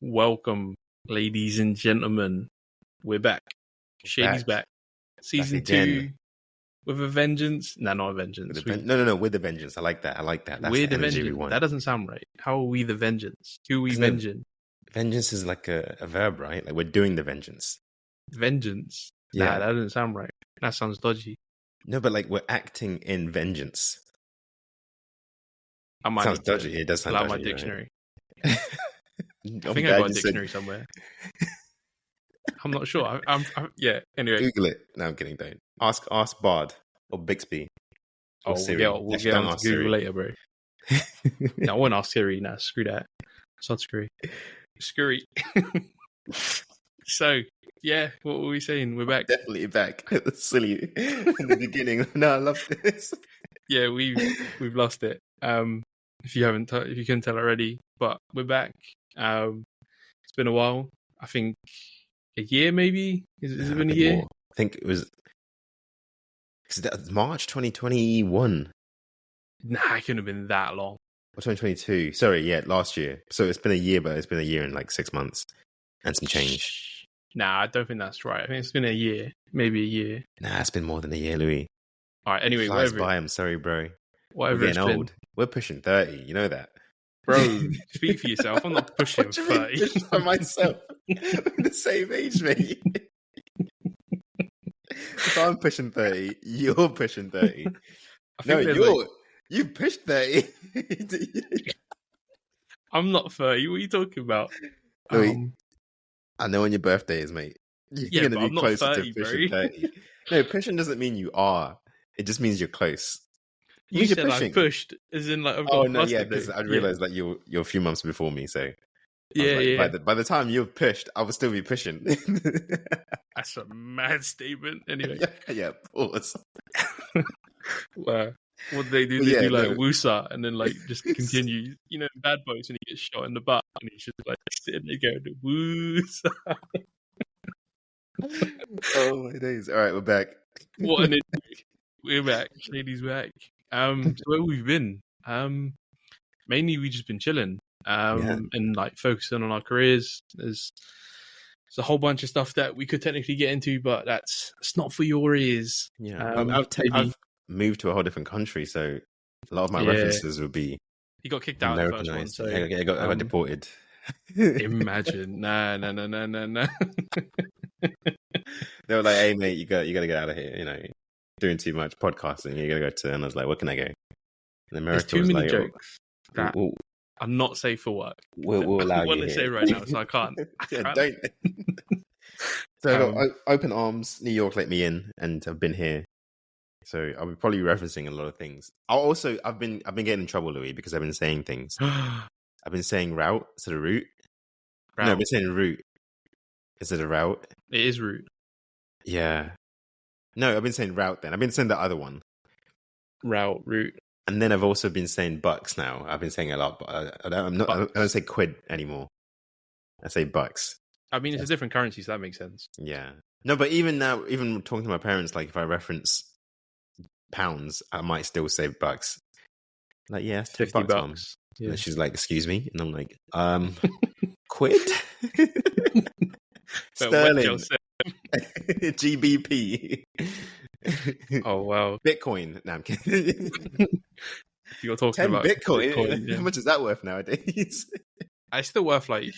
Welcome, ladies and gentlemen. We're back. Shady's back. Season 2 with a vengeance. No, not a vengeance. No, with a vengeance. I like that. That's we're the the energy we vengeance. want. That doesn't sound right. How are we the vengeance? Who are we venging? Vengeance is like a verb, right? Like we're doing the vengeance. Vengeance? Yeah. Nah, that doesn't sound right. That sounds dodgy. No, but like we're acting in vengeance. I might sounds dodgy. It does sound dodgy. My dictionary. Right? I think I got a dictionary somewhere. I'm not sure. Yeah. Anyway, Google it. No, I'm kidding. Don't ask Bard or Bixby. Or Siri. We'll get on to Google Siri later, bro. No, I won't ask Siri. Nah, screw that. It's not screwy. Screwy. So, yeah, what were we saying? We're back. Definitely back. Silly in the beginning. No, I love this. Yeah, we've lost it. If you couldn't tell already, but we're back. It's been a while. I think a year, maybe. Has it been a year? More. I think it was March 2021. Nah, it couldn't have been that long. Or 2022. Sorry, yeah, last year. So it's been a year, but it's been a year and like 6 months and some change. Nah, I don't think that's right. I think it's been a year, maybe a year. Nah, it's been more than a year, Louis. All right. Anyway, it flies by. I'm sorry, bro. Whatever. We're getting old. We're pushing 30. You know that, bro. Speak for yourself. I'm not pushing 30. Push for myself. We're the same age, mate. If I'm pushing 30, you're pushing 30. You've pushed 30. I'm not 30. What are you talking about? Louis, I know when your birthday is, mate. You're going to be closer 30, to pushing 30. No, pushing doesn't mean you are. It just means you're close. You said I pushed, as in like I've got because I realised that you're a few months before me, so yeah. By the time you've pushed, I will still be pushing. That's a mad statement. Anyway, yeah, pause. Wow. What do they do? They do like woosah and then like just continue. You know, in Bad Boys when he gets shot in the butt and he's just like sitting there going woosah. Oh my days! All right, we're back. We're back. Shady's back. So where we've been? Mainly we've just been chilling. And like focusing on our careers. There's a whole bunch of stuff that we could technically get into, but that's not for your ears. Yeah, I've moved to a whole different country, so a lot of my references would be. You got kicked out of the first one, so I got deported. Imagine, no. They were like, "Hey, mate, you got to get out of here. You know, doing too much podcasting. You got to go to." And I was like, "Where can I go?" And America There's too many like, jokes that are not safe for work. We'll allow you. I want to say right now, so I can't. Don't. So I got open arms. New York let me in, and I've been here. So I'll be probably referencing a lot of things. I've been getting in trouble, Louis, because I've been saying things. I've been saying route instead of route. No, I've been saying route instead of route. It is route. Yeah. No, I've been saying route then. I've been saying the other one. Route. And then I've also been saying bucks now. I've been saying a lot, but I don't say quid anymore. I say bucks. I mean, it's a different currency, so that makes sense. Yeah. No, but even now, even talking to my parents, like if I reference pounds, I might still say bucks. Like, yeah, it's $50, Mom. Yeah. And she's like, "Excuse me," and I'm like, quid, sterling, GBP. Oh wow, Bitcoin. No, I'm kidding. You're talking about Bitcoin. Yeah. How much is that worth nowadays? It's still worth like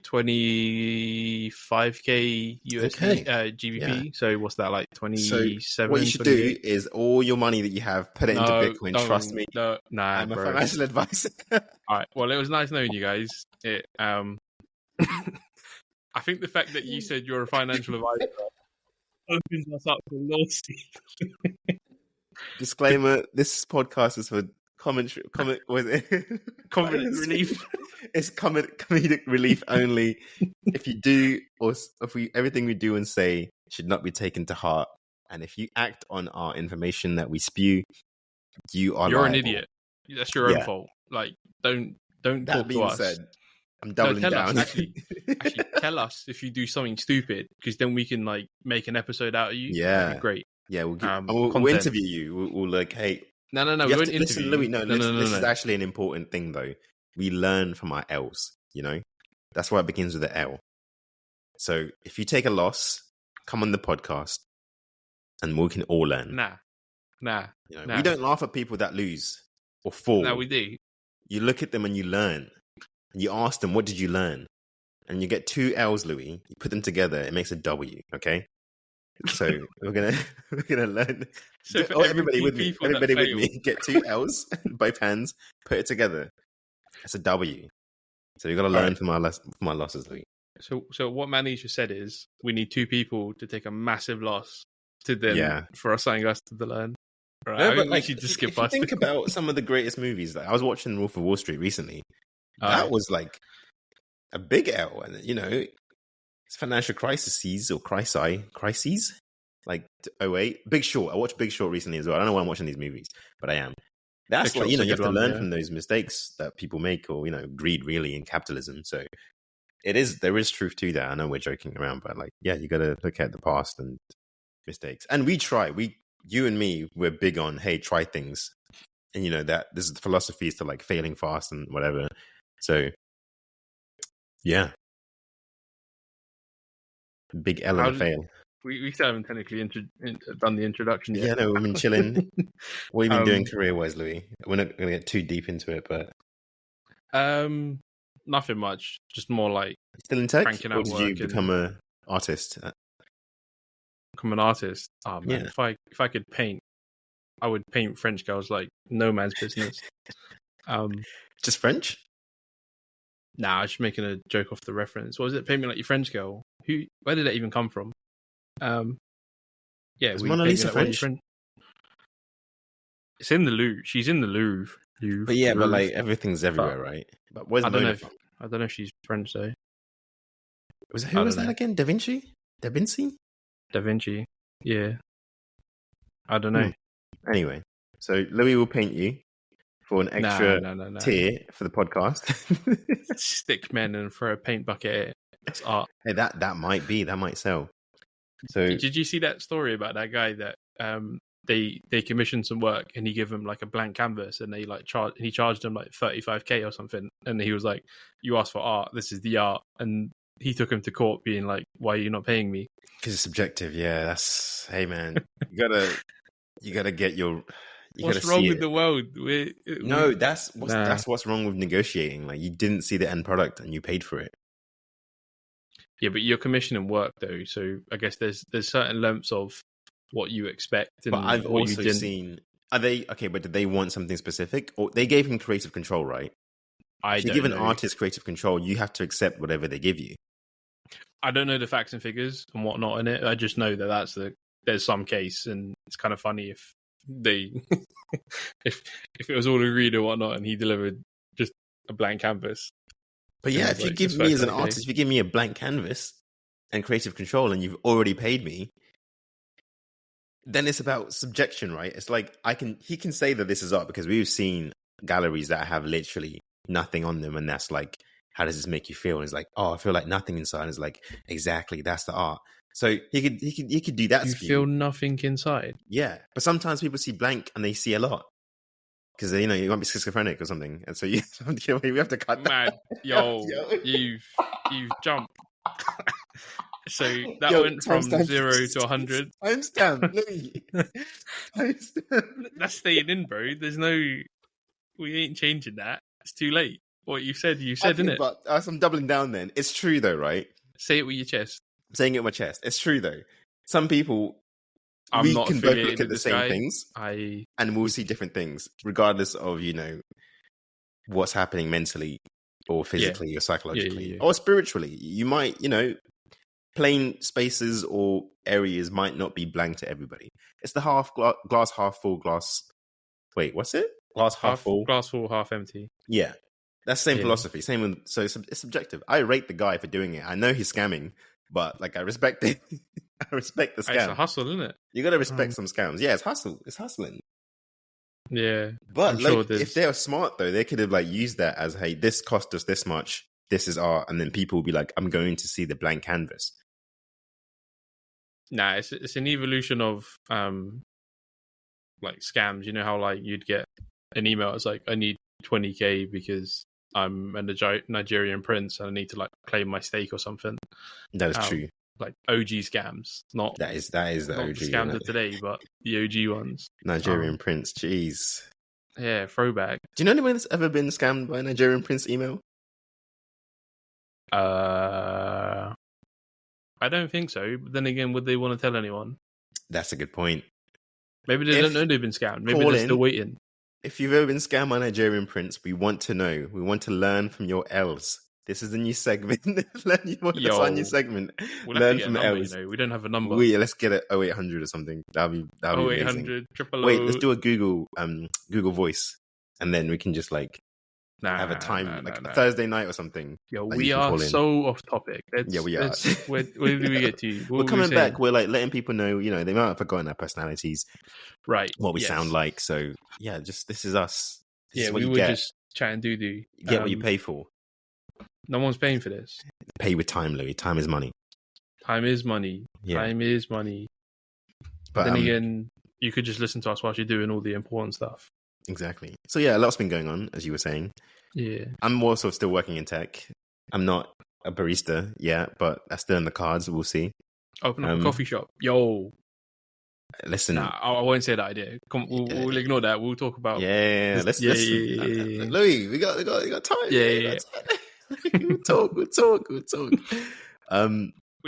25k USD GBP. Yeah. So what's that, like 27? So what you should 28? Do is all your money that you have, put it into Bitcoin. Trust me. I'm a financial advisor. All right. Well, it was nice knowing you guys. I think the fact that you said you're a financial advisor opens us up for lawsuit. Disclaimer: this podcast is for comment relief. It's comedic relief only. If you do, or if everything we do and say should not be taken to heart, and if you act on our information that we spew, you're liable. An idiot. That's your own fault. Like, don't that talk to us. Said, I'm doubling down. Actually, tell us if you do something stupid, because then we can like make an episode out of you. Yeah, that'd be great. Yeah, we'll interview you. We'll like, hey. No, we won't interview. Listen, Louis, this is actually an important thing, though. We learn from our L's, you know? That's why it begins with an L. So if you take a loss, come on the podcast, and we can all learn. Nah. We don't laugh at people that lose or fall. No, we do. You look at them and you learn. And you ask them, what did you learn? And you get 2 L's, Louis. You put them together, it makes a W, okay? So we're gonna learn. So everybody with me. Everybody with me. Get 2 L's, both hands, put it together. That's a W. So you gotta learn from my losses, Louis. So what Manny just said is we need 2 people to take a massive loss to then for assigning us to the learn. Right? No, but we should just skip past. Think about some of the greatest movies. Like I was watching Wolf of Wall Street recently. That was like a big L, and it's financial crises or crises, like 2008. Big Short. I watched Big Short recently as well. I don't know why I'm watching these movies, but I am. That's Big like you have to learn from those mistakes that people make, or greed really in capitalism. So there is truth to that. I know we're joking around, but you got to look at the past and mistakes. And you and me, we're big on try things, and that this is the philosophy is to like failing fast and whatever. So yeah, big L and a fail. We still haven't technically done the introduction yet. Yeah, no, we've been chilling. What have you been doing career-wise, Louis? We're not going to get too deep into it, but nothing much. Just more like still in tech. Or did you become an artist? Become an artist? Oh man, if I could paint, I would paint French girls like no man's business. Just French? Nah, I was just making a joke off the reference. What was it? Paint me like your French girl. Where did that even come from? Is Mona Lisa French? It's in the Louvre. She's in the Louvre. But yeah, but like everything's everywhere, right? But where's Mona from? I don't know if she's French though. Who was that again? Da Vinci? Da Vinci? Yeah. I don't know. Anyway, so Louis will paint you for an extra tier for the podcast. Stick men and throw a paint bucket at it. That's art. Hey, that might sell. So did you see that story about that guy that they commissioned some work and he gave him like a blank canvas and they he charged him like 35k or something, and he was like, "You asked for art. This is the art." And he took him to court, being like, "Why are you not paying me?" Because it's subjective. Yeah, hey man, you gotta get your. What's wrong with the world? That's what's wrong with negotiating. Like you didn't see the end product and you paid for it. Yeah, but you're commissioning work though, so I guess there's certain lengths of what you expect. And but I've also seen. Are they okay? But did they want something specific, or they gave him creative control, right? If you give an artist creative control, you have to accept whatever they give you. I don't know the facts and figures and whatnot in it. I just know that there's some case, and it's kind of funny if they if it was all agreed or whatnot, and he delivered just a blank canvas. But yeah, if you give me as an artist, if you give me a blank canvas and creative control, and you've already paid me, then it's about subjection, right? It's like he can say that this is art because we've seen galleries that have literally nothing on them, and that's like, how does this make you feel? And it's like, oh, I feel like nothing inside. It's like, exactly, that's the art. So he could do that. You feel nothing inside. Yeah, but sometimes people see blank and they see a lot because you might be schizophrenic or something, and so we have to cut that. Yo, you've jumped. So that went from 0 to 100. Timestamp. That's staying in, bro. We ain't changing that. It's too late. What you said, didn't it? But I'm doubling down then. It's true though, right? Say it with your chest. I'm saying it with my chest. It's true though. Some people, we can both look at the same things and we'll see different things regardless of, what's happening mentally or physically or psychologically or spiritually. You might, plain spaces or areas might not be blank to everybody. It's the glass half full, glass. Wait, what's it? Glass half full, glass full, half empty. Yeah, that's the same philosophy. So it's subjective. I rate the guy for doing it. I know he's scamming, but I respect it. I respect the scam. It's a hustle, isn't it? You got to respect some scams. Yeah, it's hustle. It's hustling. Yeah, but if they're smart though, they could have used that as, hey, this cost us this much. This is art, and then people will be like, I'm going to see the blank canvas. Nah, it's an evolution of scams. You know how you'd get an email. It's like, I need 20k because I'm a Nigerian prince and I need to like claim my stake or something. That is true. Like OG scams, not That is the not OG the scams of today, but the OG ones. Nigerian prince. Jeez. Yeah, throwback. Do you know anyone that's ever been scammed by a Nigerian prince email? I don't think so. But then again, would they want to tell anyone? That's a good point. Maybe they don't know they've been scammed. Maybe they're still waiting. If you've ever been scammed by a Nigerian prince, we want to know. We want to learn from your L's. This is the new segment. That's our new segment. We'll learn from number, L's. We don't have a number. Let's get it 0800 or something. That'll be 0800 amazing. Wait, let's do a Google Voice, and then we can just like have a time a Thursday night or something. Yo, we are so off topic. We are. Where did we get to? We're coming back. We're like letting people know. They might have forgotten our personalities, right? What we sound like. So yeah, this is us. This is what we you were get. just chatting doo-doo. You get what you pay for. No one's paying for this. Pay with time, Louis. Time is money. Time is money. Yeah. Time is money. But then again, you could just listen to us while you're doing all the important stuff. Exactly. So yeah, a lot's been going on, as you were saying. Yeah. I'm also still working in tech. I'm not a barista yet, but that's still in the cards. We'll see. Open up a coffee shop. Yo. Listen. Nah, I won't say that idea. We'll ignore that. We'll talk about. Yeah. Let's listen. Louis, we got time. Yeah. We'll talk. We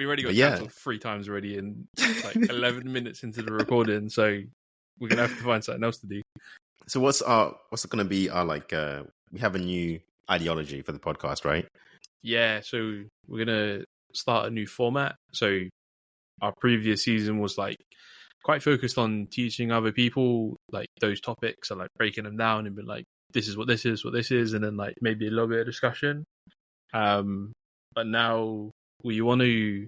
already got cancelled 3 times already in like 11 minutes into the recording, so we're gonna have to find something else to do. So what's going to be our like? We have a new ideology for the podcast, right? Yeah. So we're gonna start a new format. So our previous season was like quite focused on teaching other people like those topics and like breaking them down and be like, this is what this is, and then like maybe a little bit of discussion. But now we want to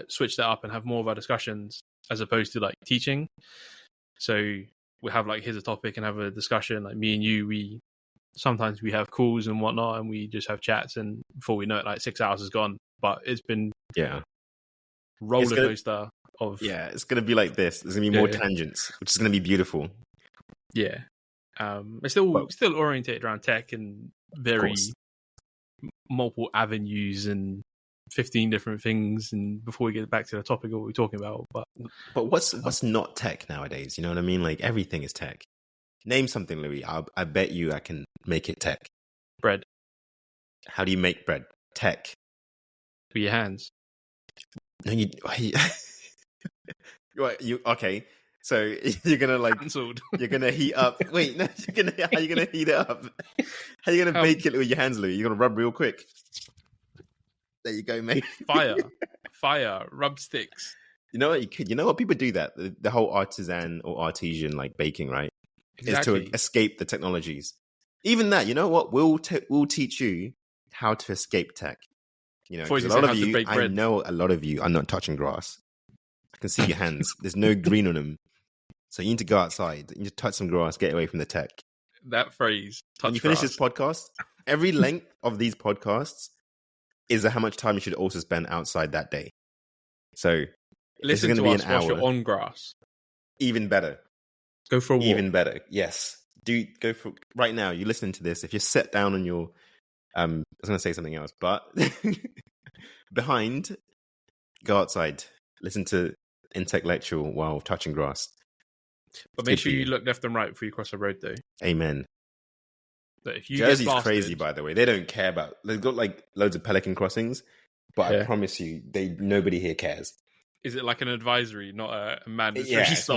switch that up and have more of our discussions as opposed to like teaching. So we have like, here's a topic and have a discussion. Like me and you, sometimes we have calls and whatnot, and we just have chats, and before we know it, like 6 hours is gone. But it's been roller coaster of it's gonna be like this. There's gonna be more tangents, which is gonna be beautiful. Yeah. It's still orientated around tech and very multiple avenues and 15 different things. And before we get back to the topic of what we're talking about, but what's not tech nowadays? You know what I mean? Like everything is tech. Name something, Louis. I bet you I can make it tech. Bread. How do you make bread? Tech. With your hands. No, you okay? So you're gonna like cancelled. You're gonna heat up. Wait, no, how are you gonna heat it up? How are you gonna bake it with your hands, Louis? You're gonna rub real quick. There you go, mate. Fire, rub sticks. You know what? You know what? People do that. The whole artisan or artesian like baking, right? Exactly. Is to escape the technologies. Even that, you know what? We'll teach you how to escape tech. A lot of you, I know a lot of you are not touching grass. I can see your hands. There's no green on them. So you need to go outside. You need to touch some grass, get away from the tech. That phrase, touch when you finish this podcast, every length of these podcasts is how much time you should also spend outside that day. So listen going to be an hour. While you're on grass. Even better. Go for a walk. Even better. Yes. Go for right now. You're listening to this. If you're set down on your, I was going to say something else, but behind, go outside. Listen to Intechlectual while touching grass. But make sure you look left and right before you cross the road, though. Amen. But if you Jersey's crazy, by the way. They don't care about. They've got like loads of pelican crossings, but I promise you, nobody here cares. Is it like an advisory, not a mandatory? It's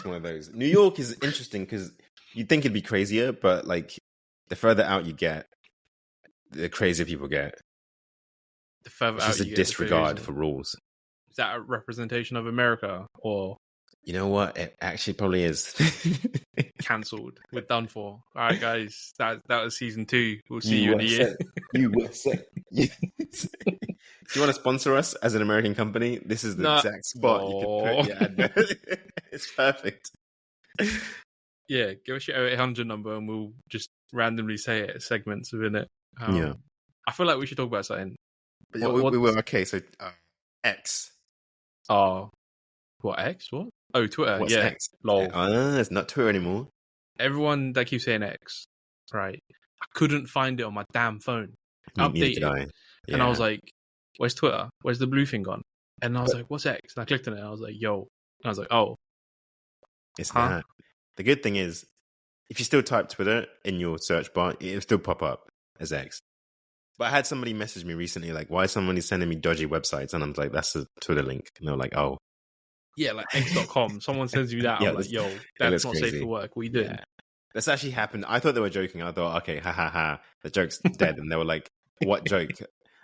one of those. New York is interesting because you'd think it'd be crazier, but like the further out you get, the crazier people get. The further out you get, it's just a disregard for rules. Is that a representation of America, or? You know what? It actually probably is. Cancelled. We're done for. All right, guys. That was season 2. We'll see you in a year. USA. Do you want to sponsor us as an American company? This is the exact spot you could put your advert. It's perfect. Yeah, give us your 0800 number and we'll just randomly say it, segments within it. I feel like we should talk about something. But we were okay. So X. Oh, what X? What? Oh, Twitter. What's yeah, X? lol. It's not Twitter anymore. Everyone that keeps saying X, right? I couldn't find it on my damn phone. Neither did Updated, I. Yeah. and I was like, "Where's Twitter? Where's the blue thing gone?" And I was But- like, "What's X?" And I clicked on it. And I was like, "Yo," and I was like, "Oh, It's huh?" that. The good thing is, if you still type Twitter in your search bar, it'll still pop up as X. But I had somebody message me recently, like, why is somebody sending me dodgy websites? And I'm like, that's a Twitter link. And they're like, oh. Yeah, like X.com. Someone sends you that. Yeah, I'm like, "Yo, it that's looks not crazy. safe for work. What are you doing?" Yeah. That's actually happened. I thought they were joking. I thought, okay, ha ha ha, the joke's dead. And they were like, what joke?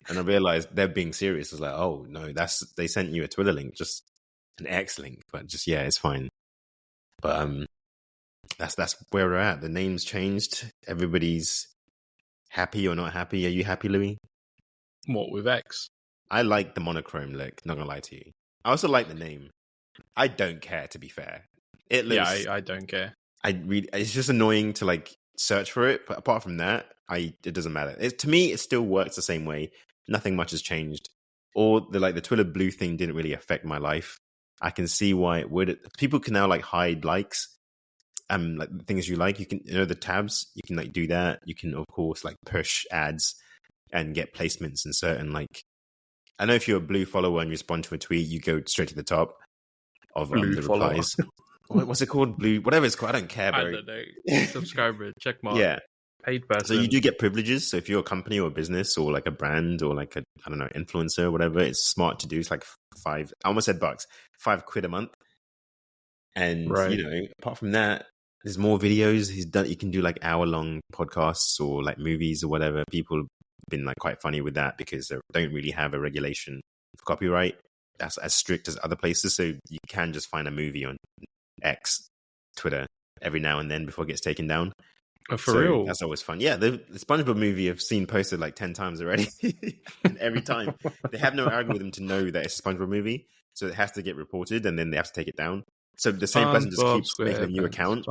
And I realized they're being serious. I was like, oh no, they sent you a Twitter link, just an X link, but just yeah, it's fine. But that's where we're at. The name's changed. Everybody's happy or not happy. Are you happy, Louis? What with X? I like the monochrome look. Not gonna lie to you. I also like the name. I don't care, to be fair. It looks. Yeah, I don't care. It's just annoying to like search for it, but apart from that, it doesn't matter. To me, it still works the same way. Nothing much has changed. Or the Twitter blue thing didn't really affect my life. I can see why it would. People can now like hide likes, like the things you like. You can, the tabs. You can like do that. You can of course like push ads and get placements in certain like. I know if you're a blue follower and you respond to a tweet, you go straight to the top of Blue the follower. replies. What's it called? Blue, whatever it's called. I don't care, bro. I don't know. Subscriber, check mark. Yeah. Paid person. So you do get privileges. So if you're a company or a business or like a brand or like a, I don't know, influencer or whatever, it's smart to do. It's like I almost said bucks, £5 a month. And, right. Apart from that, there's more videos. You can do like hour-long podcasts or like movies or whatever. People have been like quite funny with that because they don't really have a regulation for copyright that's as strict as other places. So you can just find a movie on X, Twitter, every now and then before it gets taken down. Oh, for real? That's always fun. Yeah, the SpongeBob movie I've seen posted like 10 times already. And every time they have no algorithm to know that it's a SpongeBob movie. So it has to get reported and then they have to take it down. So the same person just keeps making a new account,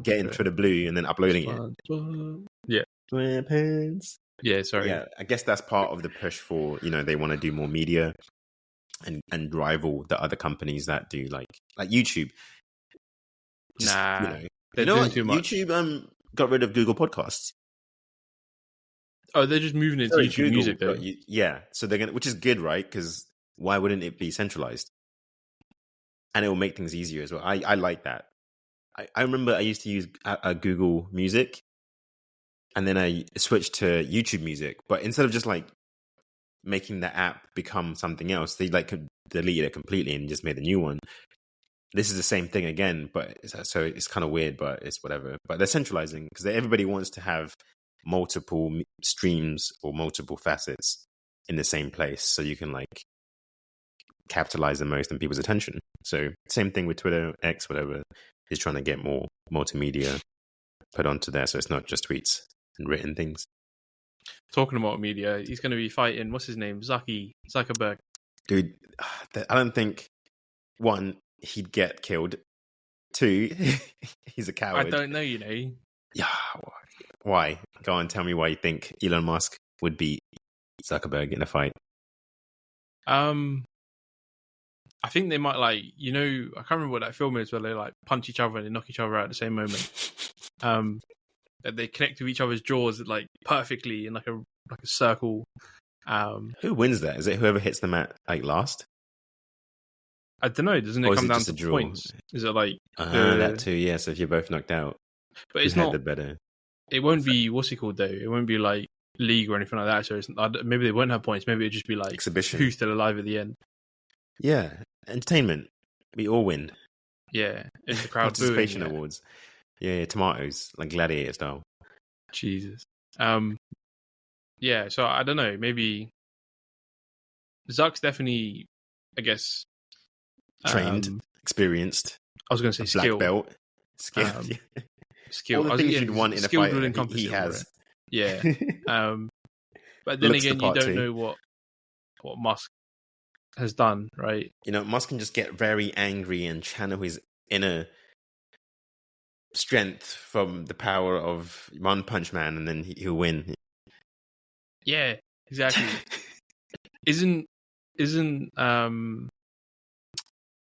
getting Twitter blue and then uploading it. Yeah. SquarePants. Yeah, sorry. Yeah, I guess that's part of the push for, they want to do more media and rival the other companies that do like YouTube. Just, they're doing too much. YouTube got rid of Google Podcasts. Oh, they're just moving into YouTube Google, Music, though. Yeah, so they're gonna, which is good, right? Because why wouldn't it be centralized? And it will make things easier as well. I like that. I remember I used to use Google Music, and then I switched to YouTube Music. But instead of just like making the app become something else, they like deleted it completely and just made a new one. This is the same thing again, but so it's kind of weird, but it's whatever. But they're centralizing because everybody wants to have multiple streams or multiple facets in the same place, so you can like capitalize the most on people's attention. So same thing with Twitter, X, whatever, is trying to get more multimedia put onto there, so it's not just tweets and written things. Talking about media, he's going to be fighting, what's his name, Zuckerberg. Dude, I don't think, one, he'd get killed. Two, he's a coward. I don't know, Yeah, why? Go on, tell me why you think Elon Musk would beat Zuckerberg in a fight. I think they might I can't remember what that film is where they like punch each other and they knock each other out at the same moment. They connect to each other's jaws like perfectly in like a circle. Who wins that? Is it whoever hits them at like last? I don't know. Doesn't it come down to points? Is it like that too? Yeah. So if you're both knocked out, but it's not the better. It won't be what's it called though. It won't be like league or anything like that. So maybe they won't have points. Maybe it'd just be like exhibition. Who's still alive at the end? Yeah, entertainment. We all win. Yeah, it's the crowd participation booing, awards. Yeah, tomatoes like gladiator style. Jesus. Yeah. So I don't know. Maybe Zuck's definitely, I guess, trained, experienced. I was going to say black skill. belt. Skill. Skill. All the things you'd want in a fight. He has. Yeah. But then again, you don't know what Musk has done, right? Musk can just get very angry and channel his inner strength from the power of One Punch Man, and then he'll win. Yeah, exactly. Isn't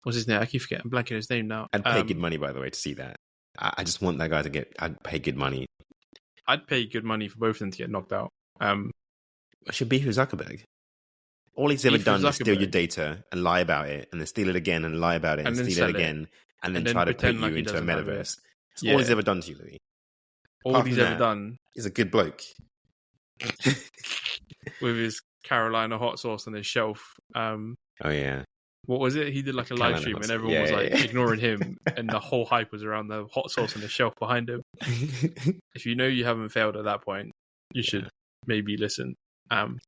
what's his name? I keep forgetting. I'm blanking his name now. I'd pay good money, by the way, to see that. I just want that guy to I'd pay good money. I'd pay good money for both of them to get knocked out. It should be Zuckerberg. All he's ever done is steal your data and lie about it, and then steal it again and lie about it and steal it again, and then try to put you into a metaverse. That's all he's ever done to you, Louis. All he's ever done is a good bloke. With his Carolina hot sauce on his shelf. Oh, yeah. What was it? He did like a live stream and everyone was like ignoring him, and the whole hype was around the hot sauce on the shelf behind him. If you know you haven't failed at that point, you should maybe listen.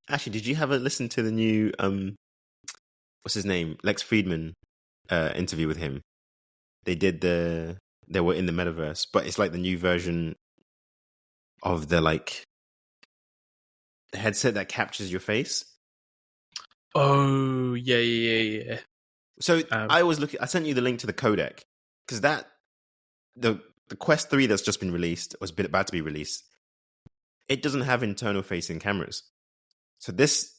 Actually, did you have a listen to the new what's his name, Lex Friedman interview with him? They were in the metaverse, but it's like the new version of the headset that captures your face. Oh yeah. So I sent you the link to the codec, because the Quest 3 that's just been released, was about to be released, it doesn't have internal facing cameras. So this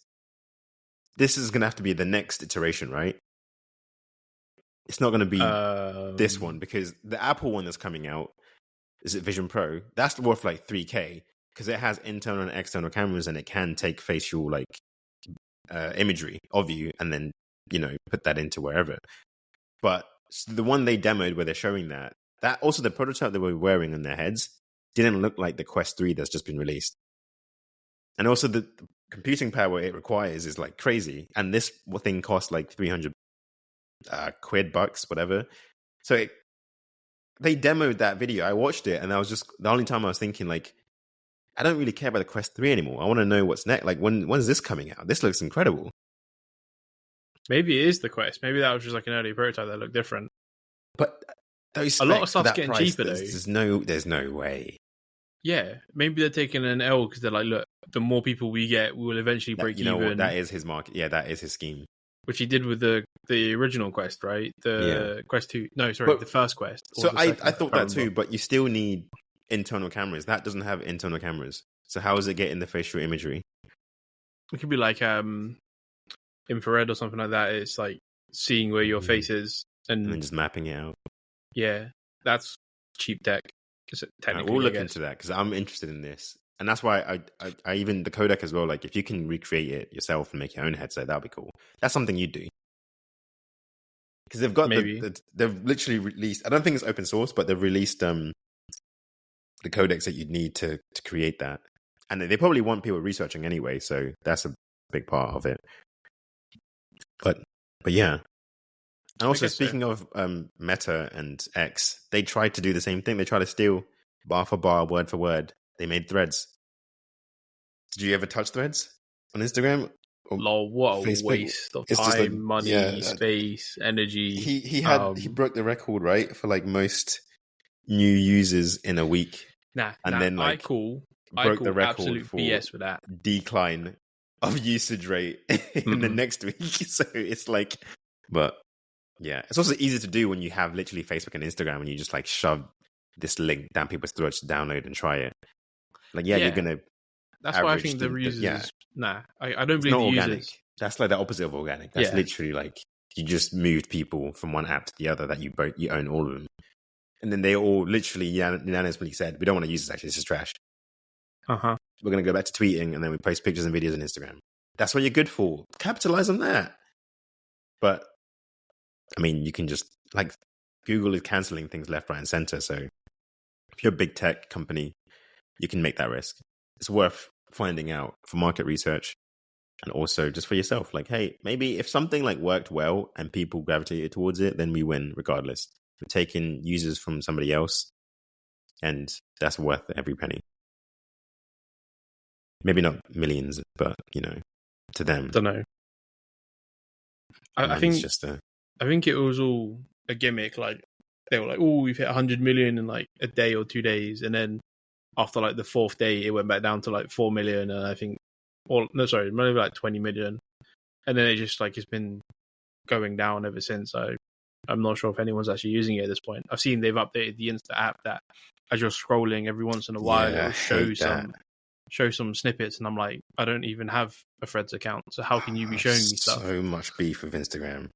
is going to have to be the next iteration, right? It's not going to be this one, because the Apple one that's coming out, is it Vision Pro? That's worth like $3,000, because it has internal and external cameras, and it can take facial imagery of you and then, put that into wherever. But the one they demoed where they're showing that also the prototype they were wearing on their heads didn't look like the Quest 3 that's just been released. And also the computing power it requires is like crazy. And this thing costs like 300 quid, bucks, whatever. So they demoed that video. I watched it, and that was just the only time I was thinking, like, I don't really care about the Quest 3 anymore. I want to know what's next. Like, when's this coming out? This looks incredible. Maybe it is the Quest. Maybe that was just like an early prototype that looked different. But those a lot of stuff's getting price, cheaper, though. There's no way. Yeah, maybe they're taking an L because they're like, look, the more people we get, we will eventually break even. You know what? That is his market. Yeah, that is his scheme. Which he did with the original Quest, right? Quest 2. No, sorry, the first Quest. So I thought that too, but you still need internal cameras. That doesn't have internal cameras. So how is it getting the facial imagery? It could be like infrared or something like that. It's like seeing where your face is and then just mapping it out. Yeah, that's cheap tech. Technically, we'll look into that, because I'm interested in this. And that's why I even the codec as well. Like, if you can recreate it yourself and make your own headset, that'd be cool. That's something you do, because they've got they've literally released. I don't think it's open source, but they've released the codecs that you'd need to create that, and they probably want people researching anyway. So that's a big part of it. But yeah. And also, speaking of Meta and X, they tried to do the same thing. They tried to steal bar for bar, word for word. They made Threads. Did you ever touch Threads on Instagram? Lol, what a Facebook? Waste of time, money, space, energy. He broke the record, right, for like most new users in a week. Then like broke the record for BS with that decline of usage rate in the next week. So it's like, but yeah, it's also easy to do when you have literally Facebook and Instagram, and you just like shove this link down people's throats to download and try it. Like, you're gonna. That's why I think the users. I don't believe the organic. Users. That's like the opposite of organic. That's literally like you just moved people from one app to the other that you own all of them, and then they all literally unanimously said, "We don't want to use this. Actually, this is trash. We're gonna go back to tweeting, and then we post pictures and videos on Instagram. That's what you're good for. Capitalize on that." But I mean, you can just, like, Google is canceling things left, right, and center. So if you're a big tech company, you can make that risk. It's worth finding out for market research, and also just for yourself. Like, hey, maybe if something like worked well and people gravitated towards it, then we win regardless. We're taking users from somebody else, and that's worth every penny. Maybe not millions, but, to them. I don't know. I think it's just I think it was all a gimmick. Like, they were like, "Oh, we've hit 100 million in like a day or 2 days," and then after like the fourth day, it went back down to like 4 million, and I think, maybe like 20 million, and then it just like it's been going down ever since. So I'm not sure if anyone's actually using it at this point. I've seen they've updated the Insta app that as you're scrolling every once in a while, it'll show some snippets, and I'm like, I don't even have a Threads account, so how can you be showing me stuff? So much beef with Instagram.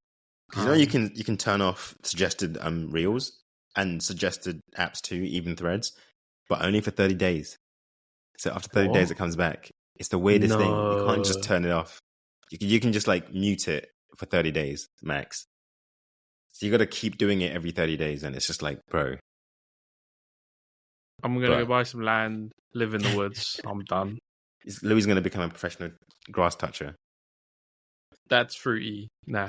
You can turn off suggested reels and suggested apps too, even Threads, but only for 30 days. So after 30 days, it comes back. It's the weirdest thing. You can't just No. turn it off. You can just like mute it for 30 days max. So you got to keep doing it every 30 days. And it's just like, bro. I'm going to go buy some land, live in the woods. I'm done. Louis going to become a professional grass toucher. That's fruity. Nah.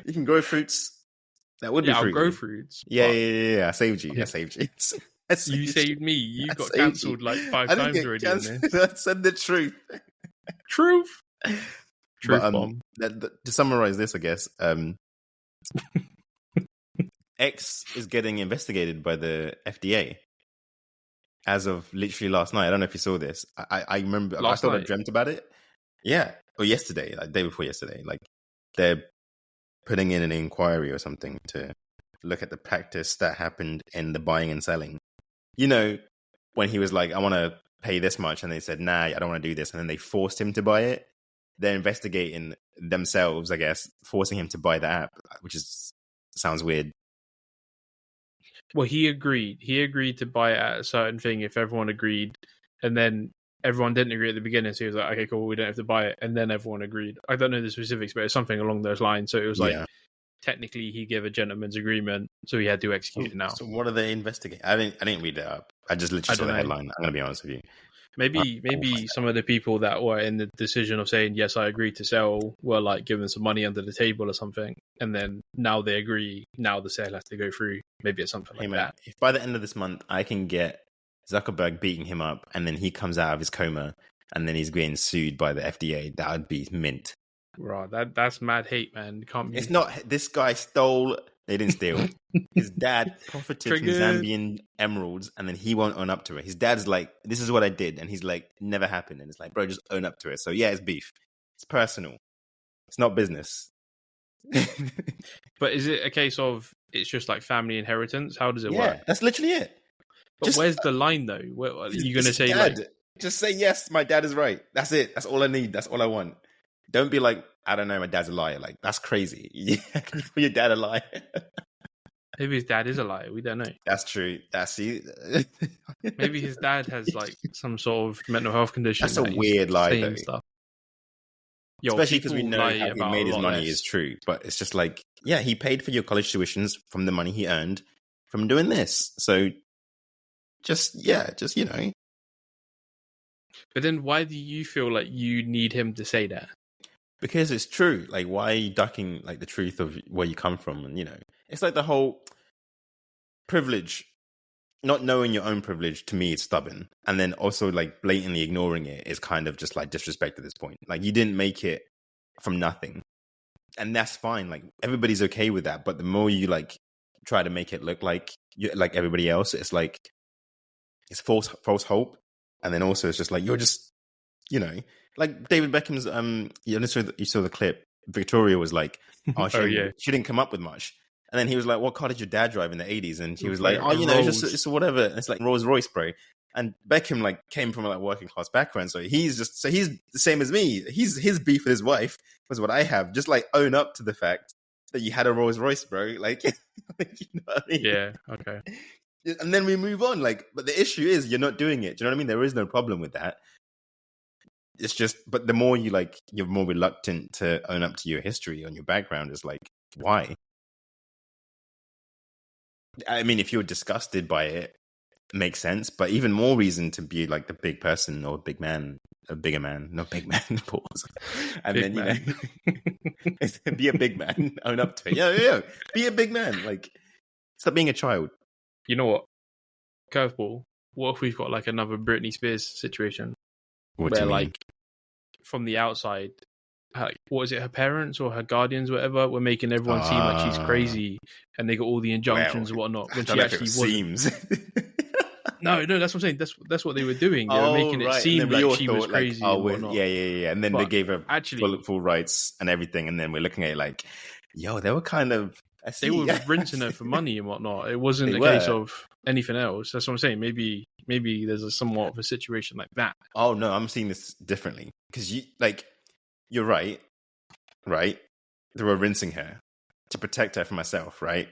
You can grow fruits. That would be fruity. I'll grow fruits. Yeah. I saved you. You saved me. You got cancelled like 5 times already. I said the truth. Truth bomb. To summarize this, I guess, X is getting investigated by the FDA as of literally last night. I don't know if you saw this. I remember. I thought I dreamt about it. Yeah, or yesterday, like day before yesterday. Like they're putting in an inquiry or something to look at the practice that happened in the buying and selling. You know, when he was like, I want to pay this much, and they said, nah, I don't want to do this, and then they forced him to buy it. They're investigating themselves, I guess, forcing him to buy the app, which sounds weird. Well, he agreed. He agreed to buy it at a certain thing if everyone agreed, and then everyone didn't agree at the beginning. So he was like, "Okay, cool, we don't have to buy it." And then everyone agreed. I don't know the specifics, but it's something along those lines. So it was like technically he gave a gentleman's agreement, so he had to execute it now. So what are they investigating? I didn't read it up. I just literally saw the headline. I'm gonna be honest with you. Maybe some of the people that were in the decision of saying yes, I agree to sell, were like given some money under the table or something, and then now they agree. Now the sale has to go through. Maybe it's something like that. If by the end of this month I can get Zuckerberg beating him up, and then he comes out of his coma, and then he's getting sued by the FDA, that would be mint. Right, that's mad hate, man. Can't be. It's not. This guy stole. They didn't steal. His dad profited from Zambian emeralds, and then he won't own up to it. His dad's like, "This is what I did," and he's like, "Never happened." And it's like, bro, just own up to it. So yeah, it's beef. It's personal. It's not business. But is it a case of it's just like family inheritance? How does it work? That's literally it. But where's the line, though? Where, are you going to say dad. Just say yes, my dad is right. That's it. That's all I need. That's all I want. Don't be like, I don't know, my dad's a liar. Like, that's crazy. Yeah, can you call your dad a liar? Maybe his dad is a liar. We don't know. That's true. Maybe his dad has like some sort of mental health condition. That's a weird lie, though. Stuff. Especially because we know how he made his money is true. But it's just like, yeah, he paid for your college tuitions from the money he earned from doing this. So just, you know. But then why do you feel like you need him to say that? Because it's true. Like, why are you ducking like the truth of where you come from? And, you know, it's like the whole privilege, not knowing your own privilege, to me, it's stubborn. And then also like blatantly ignoring it is kind of just like disrespect at this point. Like, you didn't make it from nothing. And that's fine. Like, everybody's okay with that. But the more you like try to make it look like you're like everybody else, it's like, it's false hope. And then also it's just like, you're just, you know, like David Beckham's, you saw the clip. Victoria was like, oh, she didn't come up with much. And then he was like, what car did your dad drive in the 80s? And she was like, oh, you know, it's whatever. It's like Rolls Royce, bro. And Beckham like came from a like working class background. So he's the same as me. His beef with his wife was what I have. Just like own up to the fact that you had a Rolls Royce, bro. Like, you know what I mean? Yeah. Okay. And then we move on. Like, but the issue is you're not doing it. Do you know what I mean? There is no problem with that. It's just, but the more you like, you're more reluctant to own up to your history and your background. Is like, why? I mean, if you're disgusted by it, makes sense. But even more reason to be like the big person or bigger man, not big man, pause. And big then, man. You know, be a big man, own up to it. Yeah. Be a big man. Like, stop being a child. You know what? Curveball. What if we've got like another Britney Spears situation? Where like from the outside, what is it, her parents or her guardians, whatever, were making everyone seem like she's crazy, and they got all the injunctions and whatnot. When she actually seems. No, that's what I'm saying. That's what they were doing. They were making it seem like she was crazy. Like, yeah. And then they gave her full rights and everything. And then we're looking at it like, yo, they were kind of. They were rinsing her for money and whatnot. It wasn't a case of anything else. That's what I'm saying. Maybe there's a somewhat of a situation like that. Oh no, I'm seeing this differently because you're right. They were rinsing her to protect her from herself, right?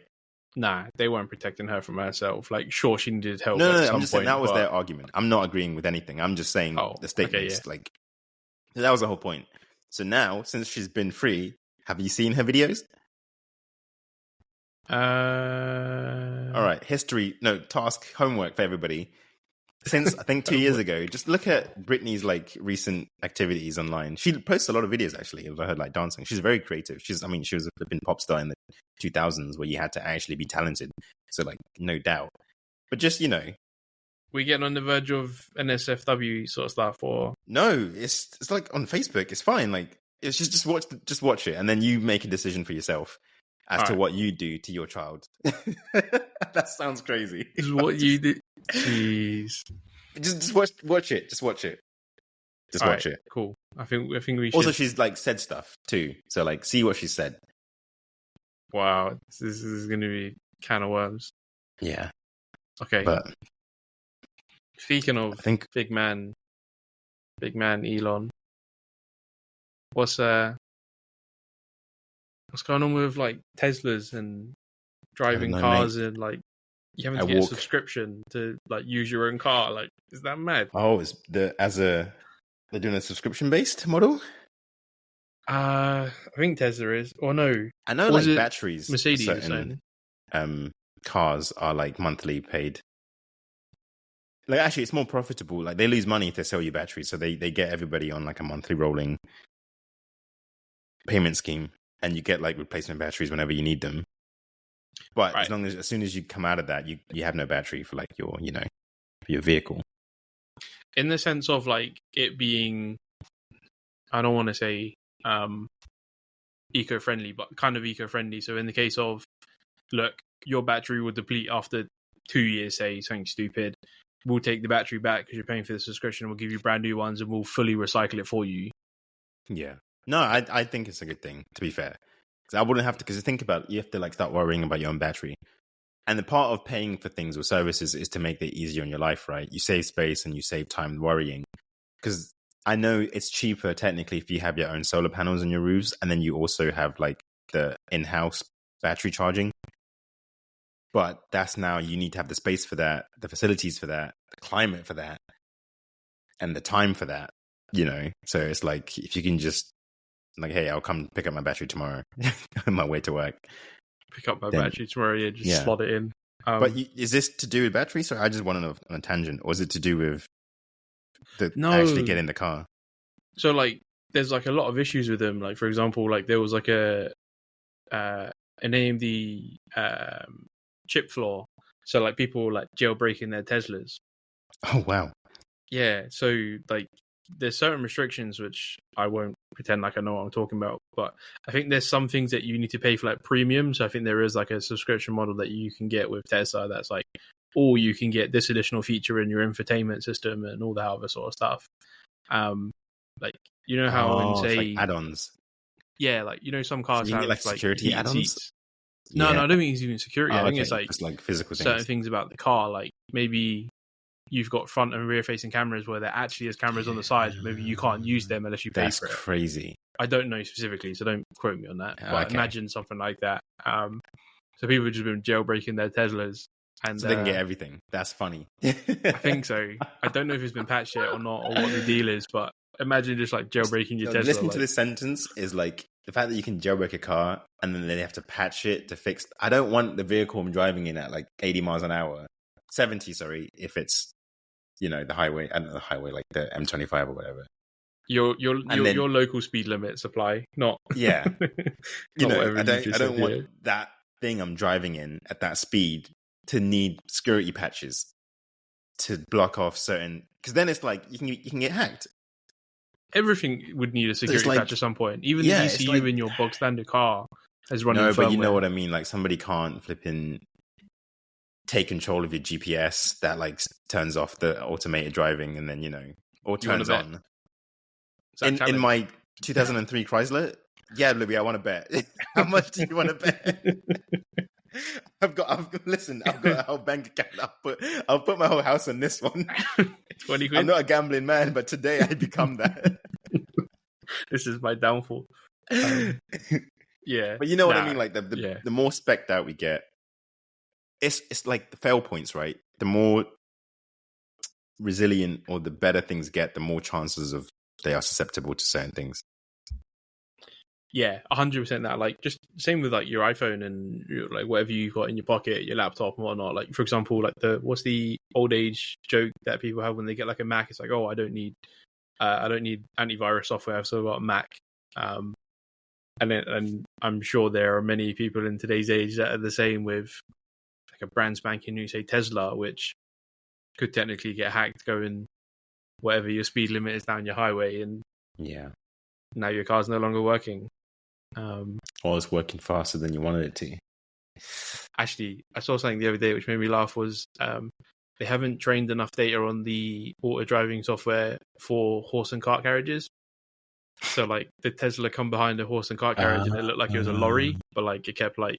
Nah, they weren't protecting her from herself. Like, sure, she needed help No, at no, some I'm just saying point, that was but their argument. I'm not agreeing with anything. I'm just saying oh, the okay, statements. yeah. Like that was the whole point. So now, since she's been free, have you seen her videos? All right, task homework for everybody. Since I think 2 years ago, just look at Britney's like recent activities online. She posts a lot of videos actually of her like dancing. She's very creative. She was a flipping pop star in the 2000s where you had to actually be talented. So like, no doubt. But just we getting on the verge of NSFW sort of stuff, or no, it's like on Facebook. It's fine. Like it's just watch it, and then you make a decision for yourself as all to right. what you do to your child. That sounds crazy. This is what you did. Jeez. Just watch it. Just watch it. Just watch it. Cool. I think we should. Also, she's like said stuff too. So like, see what she said. Wow, this is going to be can of worms. Yeah. Okay. But speaking of big man Elon, what's going on with like Teslas and driving cars, mate. And like you having to get a subscription to like use your own car? Like, is that mad? Oh, they're doing a subscription based model? I think Tesla is, or no? I know like batteries. Mercedes certain cars are like monthly paid. Like actually, it's more profitable. Like they lose money if they sell you batteries, so they get everybody on like a monthly rolling payment scheme, and you get like replacement batteries whenever you need them. But as soon as you come out of that, you have no battery for like your vehicle. In the sense of like it being, I don't want to say eco-friendly, but kind of eco-friendly. So in the case of, look, your battery will deplete after 2 years, say something stupid. We'll take the battery back because you're paying for the subscription. We'll give you brand new ones and we'll fully recycle it for you. Yeah. No, I think it's a good thing, to be fair. Because I wouldn't have to, because think about it, you have to like start worrying about your own battery. And the part of paying for things or services is to make it easier in your life, right? You save space and you save time worrying. Because I know it's cheaper technically if you have your own solar panels on your roofs and then you also have like the in-house battery charging. But that's now you need to have the space for that, the facilities for that, the climate for that, and the time for that, So it's like, if you can just like, hey, I'll come pick up my battery tomorrow on my way to work. Pick up my battery tomorrow, slot it in. But is this to do with batteries? Or I just want to know on a tangent. Or is it to do with actually getting the car? So like, there's like a lot of issues with them. Like, for example, like there was like a AMD chip flaw. So like people like jailbreaking their Teslas. Oh wow. Yeah. So like there's certain restrictions which I won't pretend like I know what I'm talking about, but I think there's some things that you need to pay for like premium. So I think there is like a subscription model that you can get with Tesla that's like, or you can get this additional feature in your infotainment system and all that other sort of stuff. Like how in say like add-ons. Yeah, like some cars have like security add-ons. Seats. No, I don't think it's even security. I think it's like physical certain things about the car. Like maybe you've got front and rear facing cameras where there actually is cameras on the side. Maybe you can't use them unless you pay for it. That's crazy. I don't know specifically, so don't quote me on that. But imagine something like that. So people have just been jailbreaking their Teslas. And so they can get everything. That's funny. I think so. I don't know if it's been patched yet or not, or what the deal is, but imagine just like jailbreaking your Tesla. Listening to this sentence is like the fact that you can jailbreak a car and then they have to patch it to fix. I don't want the vehicle I'm driving in at like 80 miles an hour, 70, sorry, if it's the highway, I don't know, the highway, like the M25 or whatever. Your local speed limits apply, not yeah. not I don't want that thing I'm driving in at that speed to need security patches to block off certain, because then it's like you can get hacked. Everything would need a security patch at some point. Even the ECU in your bog standard car is running. No, but you know what I mean. Like somebody can't flipping take control of your GPS that like turns off the automated driving and then or turns on. In my 2003 Chrysler, yeah, Louis, I want to bet. How much do you want to bet? I've got a whole bank account. I'll put my whole house on this one. 20 quid. I'm not a gambling man, but today I become that. This is my downfall. Yeah, but you know what I mean. Like the more spec'd out we get, it's like the fail points, right? The more resilient or the better things get, the more chances of they are susceptible to certain things. Yeah, 100% that. Like, just same with like your iPhone and like whatever you've got in your pocket, your laptop and whatnot. Like, for example, like what's the old age joke that people have when they get like a Mac? It's like, oh, I don't need antivirus software. I've still got a Mac. And I'm sure there are many people in today's age that are the same with like a brand spanking new, say Tesla, which could technically get hacked going whatever your speed limit is down your highway, and now your car's no longer working. Or it's working faster than you wanted it to. Actually, I saw something the other day which made me laugh. Was they haven't trained enough data on the auto driving software for horse and cart carriages. So like the Tesla come behind a horse and cart carriage and it looked like it was a lorry, but like it kept like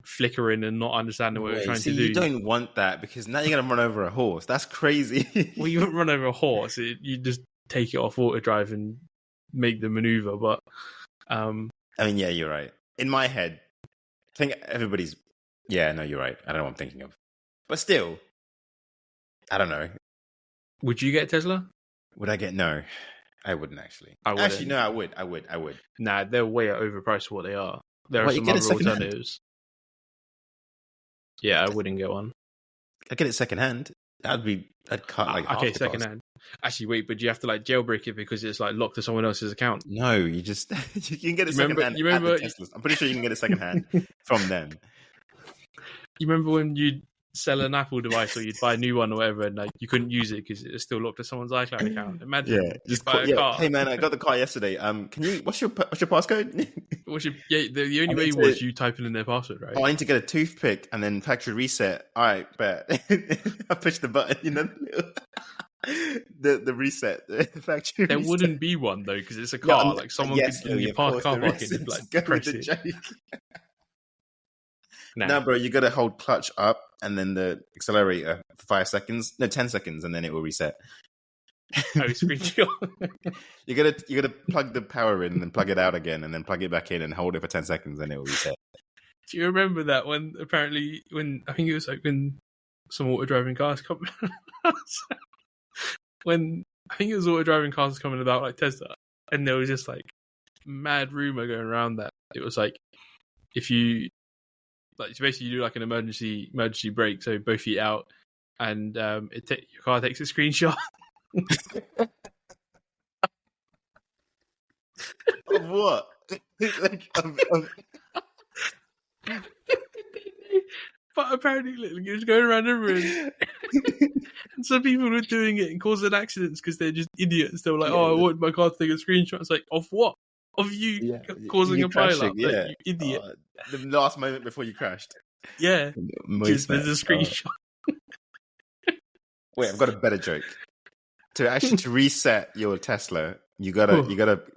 flickering and not understanding what it was trying to do. You don't want that because now you're gonna run over a horse. That's crazy. Well, you wouldn't run over a horse. You just take it off auto drive and make the maneuver. But I mean, yeah, you're right. In my head, I think everybody's. Yeah, no, you're right. I don't know what I'm thinking of, but still, I don't know. Would you get a Tesla? Would I get no? I wouldn't actually. Actually, no, I would. Nah, they're way overpriced for what they are. There are some other alternatives. Yeah, I wouldn't get one. I'd get it secondhand. I'd cut like half the secondhand. Actually, wait, but you have to like jailbreak it because it's like locked to someone else's account. No, you just you can get it secondhand. You remember? I'm pretty sure you can get it secondhand from them. You remember when you'd sell an Apple device or you'd buy a new one or whatever, and like you couldn't use it because it's still locked to someone's iCloud account? Imagine, just buy a car. Hey man, I got the car yesterday. Can you? What's your passcode? The only way was you typing in their password, right? Oh, I need to get a toothpick and then factory reset. All right, bet. I push the button, you know. The reset, the factory. There wouldn't be one though because it's a car. Like someone could in your car park and like press it. No, bro, you got to hold clutch up and then the accelerator for 5 seconds. No, 10 seconds, and then it will reset. Screenshot. You gotta plug the power in and then plug it out again, and then plug it back in and hold it for 10 seconds, and it will reset. Do you remember that when apparently I think it was like when some auto driving cars come when I think it was auto driving cars coming about like Tesla, and there was just like mad rumor going around that it was like if you like basically you do like an emergency brake, so both feet out, and your car takes a screenshot of what? But apparently it was going around everywhere. And some people were doing it and causing accidents because they're just idiots. They were like, I want my car to take a screenshot. It's like, of what? Of you causing a pileup, like, you idiot. The last moment before you crashed. Yeah. Because there's a screenshot. Wait, I've got a better joke. To reset your Tesla, you gotta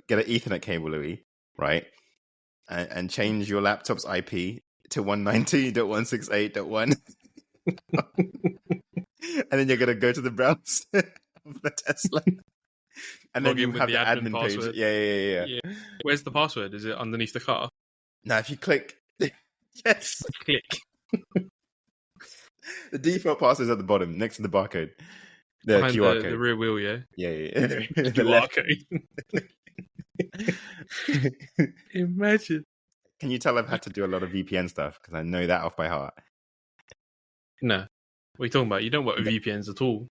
get an Ethernet cable, Louis, right? And change your laptop's IP to 190.168.1. And then you're gonna go to the browser of the Tesla. And then you have the admin password. Page. Yeah. Where's the password? Is it underneath the car? No, if you click, yes, click. The default password is at the bottom, next to the barcode, the behind QR code, the rear wheel. Yeah. The QR code. Imagine. Can you tell I've had to do a lot of VPN stuff because I know that off by heart? No, what are you talking about? You don't work with VPNs at all.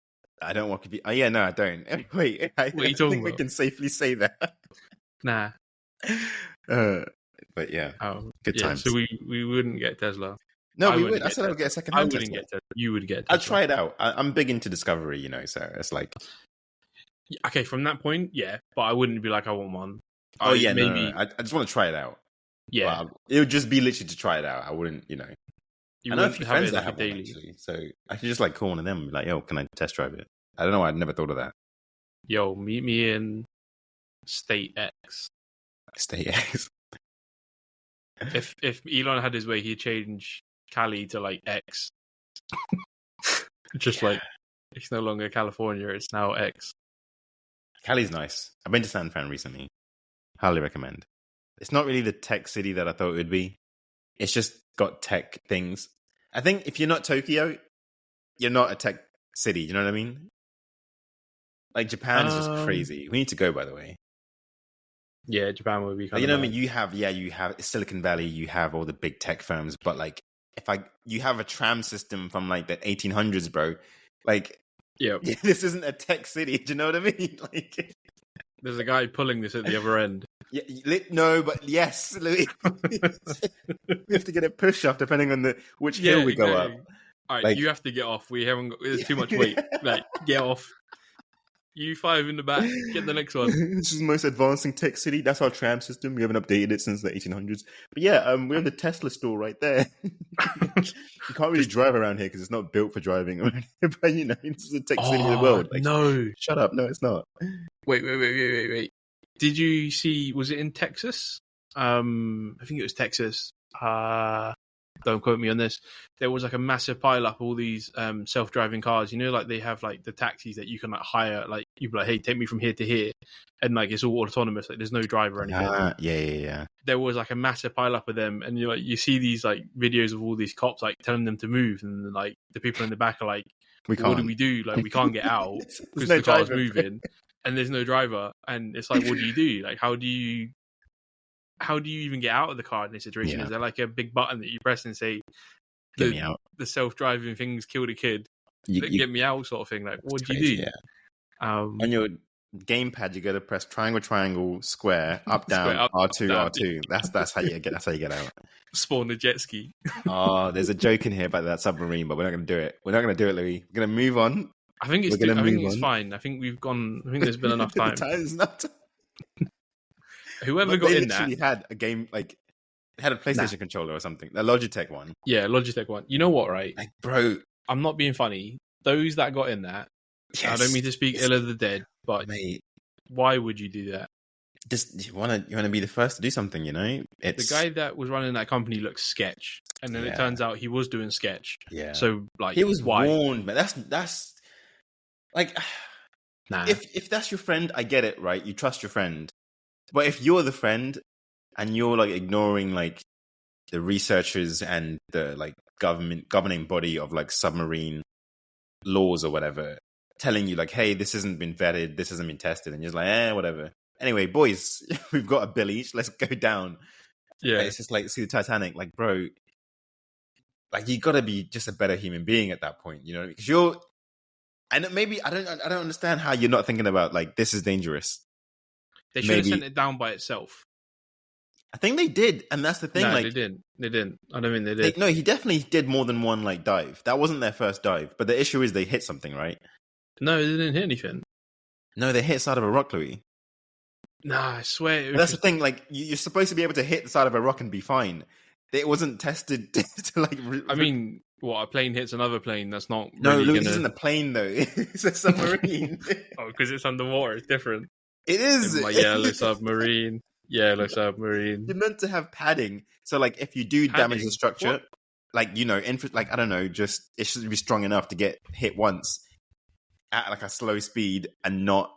I don't work with VPNs. Oh yeah, no, I don't. Wait, I think we can safely say that. Nah. But yeah, good times. So we wouldn't get Tesla. No, we would. I said I would get a second-hand Tesla. I wouldn't get Tesla. You would get Tesla. I'd try it out. I'm big into discovery, you know, so it's like... Okay, from that point, yeah, but I wouldn't be like, I want one. Oh, yeah, maybe. No. I just want to try it out. Yeah. Well, it would just be literally to try it out. I wouldn't, you know... I know a few friends that have one, actually, so I could just like call one of them and be like, yo, can I test drive it? I don't know, I'd never thought of that. Yo, meet me in State X. State X? If Elon had his way, he'd change Cali to like X. Just like, it's no longer California, it's now X. Cali's nice. I've been to San Fran recently. Highly recommend. It's not really the tech city that I thought it would be. It's just got tech things. I think if you're not Tokyo, you're not a tech city. You know what I mean? Like Japan is just crazy. We need to go, by the way. Yeah, Japan would be kind You of know what I mean? You have Silicon Valley, you have all the big tech firms, but like you have a tram system from like the 1800s, bro. Like, this isn't a tech city. Do you know what I mean? Like, there's a guy pulling this at the other end. Yeah, no, but yes, Louis. We have to get it push off depending on which hill we go up. All right, you have to get off. We haven't got. There's too much weight. Like, get off. You five in the back. Get the next one. This is the most advancing tech city. That's our tram system. We haven't updated it since the 1800s. But yeah, we have the Tesla store right there. You can't really drive around here because it's not built for driving. But this is the tech city of the world. Like, no, shut up. No, it's not. Wait. Did you see? Was it in Texas? I think it was Texas. Don't quote me on this. There was like a massive pile up all these self-driving cars. Like they have like the taxis that you can like hire. Like you be like, hey, take me from here to here, and like it's all autonomous. Like there's no driver or anything. Yeah. There was like a massive pile up of them, and you see these like videos of all these cops like telling them to move, and like the people in the back are like, what do we do? Like we can't get out because the car's moving, and there's no driver. And it's like, what do you do? Like how do you even get out of the car in this situation? Is there like a big button that you press and say, get me out? The self-driving things killed a kid. Get me out sort of thing. Like, what do you do? Yeah. On your gamepad, you got to press triangle, square, up, down, up, R2, down. R2. That's how you get out. Spawn a jet ski. There's a joke in here about that submarine, but we're not going to do it. We're not going to do it, Louis. We're going to move on. I think it's fine. I think we've gone. I think there's been enough time. There's enough time. Whoever got in that had a game like had a PlayStation controller or something. The Logitech one. Yeah, Logitech one. You know what, right? Like, bro, I'm not being funny. Those that got in that, I don't mean to speak ill of the dead, but mate, why would you do that? Just you want to be the first to do something, It's... The guy that was running that company looks sketch, and then it turns out he was doing sketch. Yeah. So like, he was warned, but that's like, if that's your friend, I get it, right? You trust your friend. But if you're the friend and you're like ignoring like the researchers and the like governing body of like submarine laws or whatever, telling you like, hey, this hasn't been vetted, this hasn't been tested, and you're just like, whatever. Anyway, boys, we've got a bill each. Let's go down. Yeah, it's just like see the Titanic, like, bro, like you got to be just a better human being at that point, because you're. And maybe I don't understand how you're not thinking about like this is dangerous. They should have sent it down by itself. I think they did, and that's the thing. No, like, they didn't. I don't mean they did. No, he definitely did more than one like dive. That wasn't their first dive, but the issue is they hit something, right? No, they didn't hit anything. No, they hit the side of a rock, Louis. Nah, I swear. That's the thing. Like, you're supposed to be able to hit the side of a rock and be fine. It wasn't tested to like. I mean, what, a plane hits another plane? That's not. No, really Louis, this isn't a plane though. It's a submarine. Because it's underwater. It's different. It is. My yellow submarine. Yellow submarine. You're meant to have padding. So, like, if you do damage the structure, what? Like, I don't know, just it should be strong enough to get hit once at like a slow speed and not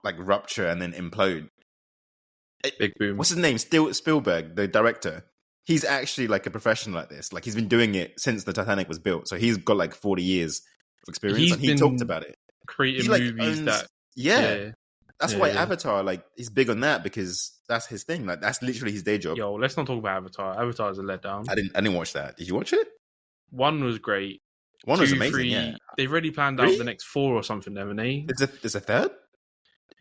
like rupture and then implode. Big boom. What's his name? Spielberg, the director. He's actually like a professional at this. Like, he's been doing it since the Titanic was built. So he's got like 40 years of experience, and he talked about it. Creating movies that. Yeah. That's why Avatar, like, he's big on that because that's his thing. Like, that's literally his day job. Yo, let's not talk about Avatar. Avatar is a letdown. I didn't watch that. Did you watch it? 1 was great. 1 was amazing. 3, yeah. They've already planned out the next 4 or something, haven't they? There's a third?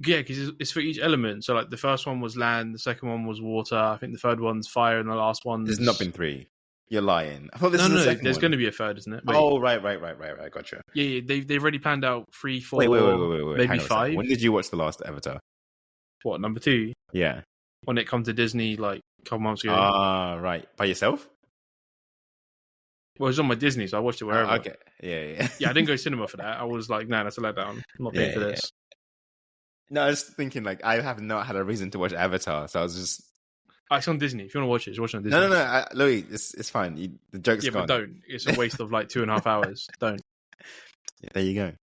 Yeah, because it's for each element. So, like, the first one was land, the second one was water. I think the third one's fire, and the last one's. There's not been 3. You're lying. I thought this was the second there's one. going to be a third, isn't it? Wait. Oh, right. Gotcha. Yeah. They've already planned out 3, 4, wait. maybe 5. When did you watch the last Avatar? What, number 2? Yeah. When it come to Disney, like, a couple months ago. Ah, right. By yourself? Well, it was on my Disney, so I watched it wherever. Okay. Yeah. Yeah, I didn't go cinema for that. I was like, nah, that's a letdown. I'm not paying for this. No, I was thinking, like, I have not had a reason to watch Avatar, so I was just... It's on Disney. If you want to watch it, just watch it on Disney. No, Louis, it's fine. The joke's gone. Yeah, but don't. It's a waste of, like, 2.5 hours. Don't. Yeah, there you go.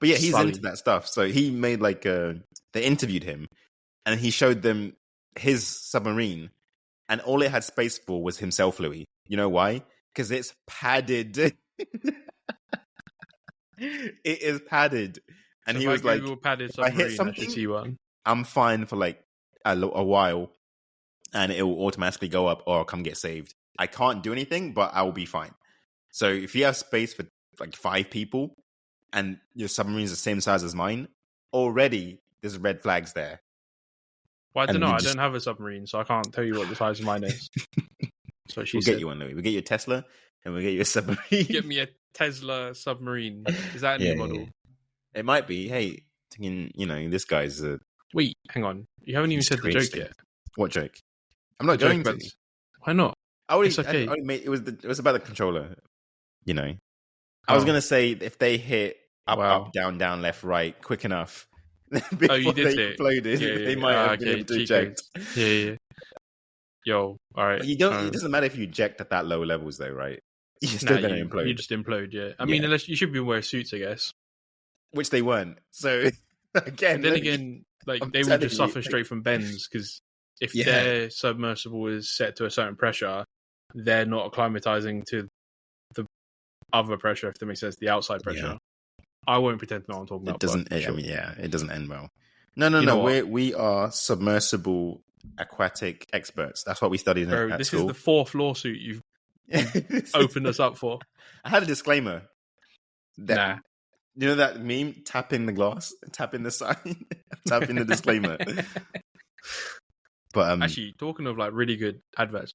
But yeah, he's into that stuff. So he made, like, they interviewed him, and he showed them his submarine, and all it had space for was himself, Louis. You know why? Because it's padded. It is padded. And So he if I was like, Google padded if I hit submarine, I should something, see one. I'm fine for like a while, and it will automatically go up, or I'll come get saved. I can't do anything, but I will be fine. So if you have space for like 5 people, and your submarine's the same size as mine, already there's red flags there. Well, I don't And know. you I just- don't have a submarine, so I can't tell you what the size of mine is. So she We'll said. get you one, Louis. We'll get you a Tesla, and we'll get you a submarine. Get me a Tesla submarine. Is that a new model? Yeah. It might be. Hey, thinking, this guy's a... Wait, hang on. You haven't even said the joke yet. What joke? I'm not going to. Why not? It's okay. It was about the controller. I was gonna say if they hit up, down, down, left, right quick enough before you did they exploded, they might have been able to eject. Yeah. Yo, all right. But it doesn't matter if you eject at that low levels, though, right? You're still gonna implode. You just implode, yeah. I mean, unless you should be wearing suits, I guess. Which they weren't. So again, like they would just suffer straight from bends because if their submersible is set to a certain pressure, they're not acclimatizing to the other pressure, if that makes sense, the outside pressure. Yeah. I won't pretend to know what I'm talking about. It doesn't. It doesn't end well. No. We are submersible aquatic experts. That's what we studied at this school. Is the 4th lawsuit you've opened us up for. I had a disclaimer. You know that meme? Tapping the glass, tapping the sign, tapping the disclaimer. But actually, talking of like really good adverts,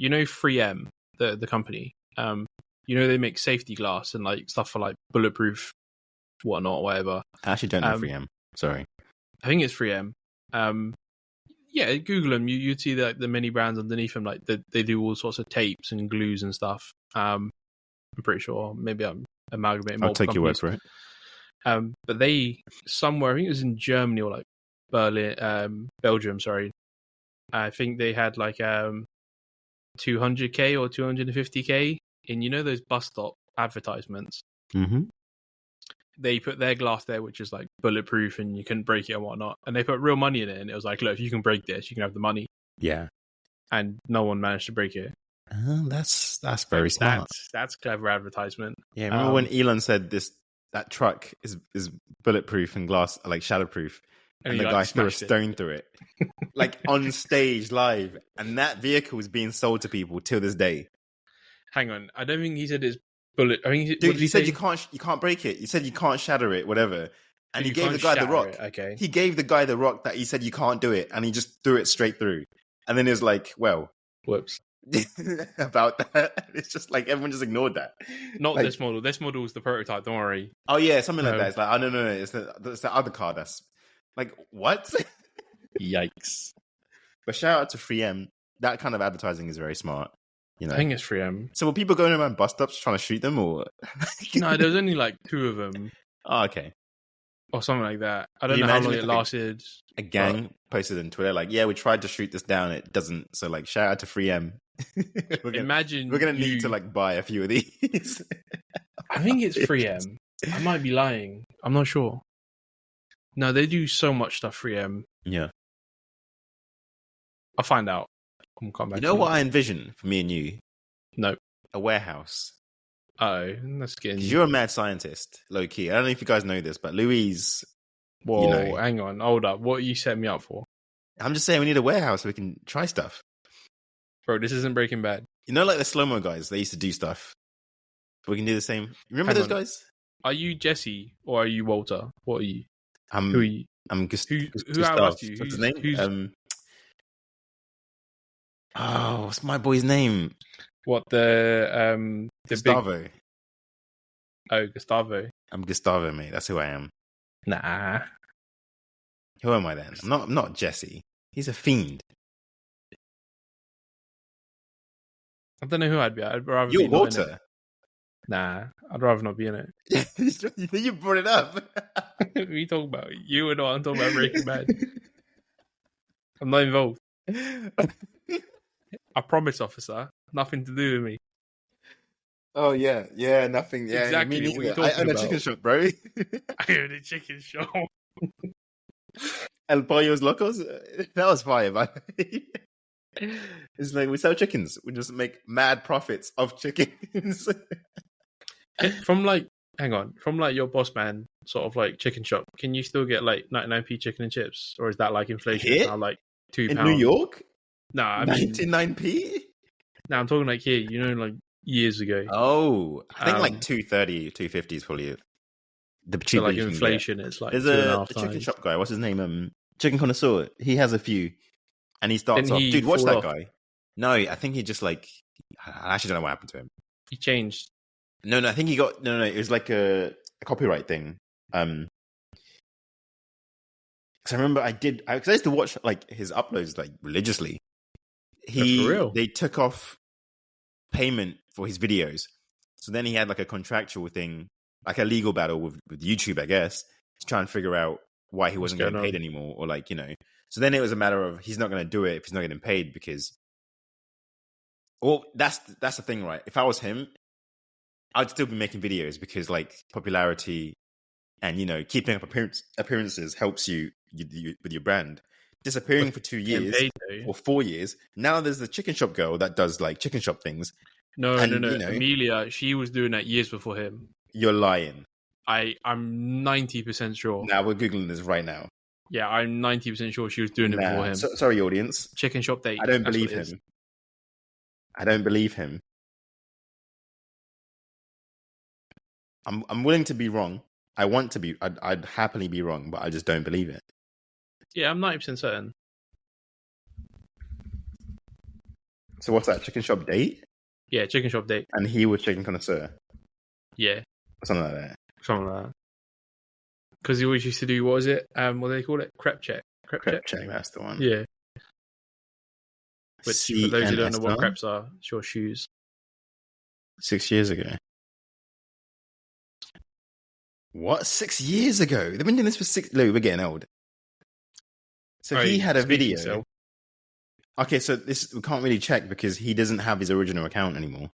3M, the company, they make safety glass and like stuff for like bulletproof, whatnot, whatever. I actually don't know 3M. Sorry, I think it's 3M. Yeah, Google them. You'd see the many brands underneath them. Like they do all sorts of tapes and glues and stuff. I'm pretty sure. Maybe I'm amalgamating. I'll take your word for it. But they somewhere, I think it was in Germany or like Berlin, Belgium. Sorry, I think they had like 200k or 250k in those bus stop advertisements. Mm-hmm. They put their glass there, which is like bulletproof and you couldn't break it and whatnot. And they put real money in it, and it was like, look, if you can break this, you can have the money. Yeah. And no one managed to break it. That's very smart. That's clever advertisement. Yeah, remember when Elon said that truck is bulletproof and glass, like shatterproof, and the guy threw a stone through it, like on stage live, and that vehicle is being sold to people till this day. Hang on, I don't think he said it's bullet. I mean, he said you can't break it. He said you can't shatter it, whatever. And he gave the guy the rock. Okay. He gave the guy the rock that he said you can't do it, and he just threw it straight through. And then it was like, well, whoops. About that, it's just like everyone just ignored that. Not like, this model. This model is the prototype. Don't worry. Oh yeah, something like that. It's like, oh no, it's the other car. That's like what? Yikes! But shout out to 3M. That kind of advertising is very smart. I think it's 3M. So were people going around bus stops trying to shoot them, or no? There was only like 2 of them. Oh, okay. Or something like that. I don't know how long it lasted. A gang posted on Twitter like, yeah, we tried to shoot this down. It doesn't. So like, shout out to 3M. we're gonna need to like buy a few of these. I think it's 3M. I might be lying. I'm not sure. No, they do so much stuff. 3M. Yeah. I'll find out. I'll come back. You know what I envision for me and you? No. A warehouse. Oh, that's getting. You're a mad scientist, low key. I don't know if you guys know this, but Louise. Whoa, hang on, hold up. What are you setting me up for? I'm just saying we need a warehouse so we can try stuff. Bro, this isn't Breaking Bad. Like the slow-mo guys, they used to do stuff. We can do the same. Remember those guys? Are you Jesse or are you Walter? What are you? Who are you? I'm Gustav. Who asked you? What's his name? What's my boy's name? What, the Gustavo. Gustavo. I'm Gustavo, mate. That's who I am. Nah. Who am I then? I'm not Jesse. He's a fiend. I don't know who I'd be. I'd rather You're be Walter. Nah, I'd rather not be in it. You brought it up. What are you talking about? You and I'm talking about Breaking Bad. I'm not involved. I promise, officer. Nothing to do with me. Oh yeah, nothing. Yeah, exactly. Me what you I own about? A chicken shop, bro. I own a chicken shop. El Pollos Locos. That was fire, man. It's like we sell chickens. We just make mad profits of chickens. From like, hang on, from like your boss man sort of like chicken shop, can you still get like 99p chicken and chips, or is that like inflation? It's Here now like £2? in New York, Nah, I mean, 99p. nah, I'm talking like here. You know, like years ago. Oh, I think like 230, 250 is probably the cheapest. So like you can inflation, get. it's like There's 2.5 a times. chicken shop guy. What's his name? Chicken Connoisseur. He has a few, and he starts Didn't off. he Dude, watch fall that off? guy. No, I think he just like. I actually don't know what happened to him. He changed. No, I think he got no. It was like a copyright thing. Because I remember because I used to watch like his uploads like religiously. For real? They took off payment for his videos, so then he had like a contractual thing, like a legal battle with YouTube, I guess, to try and figure out why he wasn't getting paid anymore, or like So then it was a matter of he's not going to do it if he's not getting paid because. Well, that's the thing, right? If I was him, I'd still be making videos because like popularity and keeping up appearances helps you with your brand. Disappearing for 2 years or 4 years. Now there's the chicken shop girl that does like chicken shop things. No. Amelia, she was doing that years before him. You're lying. I'm 90% sure. Now we're googling this right now. Yeah, I'm 90% sure she was doing it before him. Sorry, audience. Chicken shop date. I don't believe him. I don't believe him. I'm willing to be wrong. I want to be. I'd happily be wrong, but I just don't believe it. Yeah, I'm 90% certain. So what's that? Chicken shop date? Yeah, chicken shop date. And he was chicken connoisseur. Yeah, something like that. Something like that. Because he always used to do, what is it? What do they call it? Crep check. Crep check. That's the one. Yeah. Which, for those who don't know what crepes are, it's your shoes. 6 years ago. What? 6 years ago? They've been doing this for 6... Look, we're getting old. So he had a video. Okay, so this we can't really check because he doesn't have his original account anymore.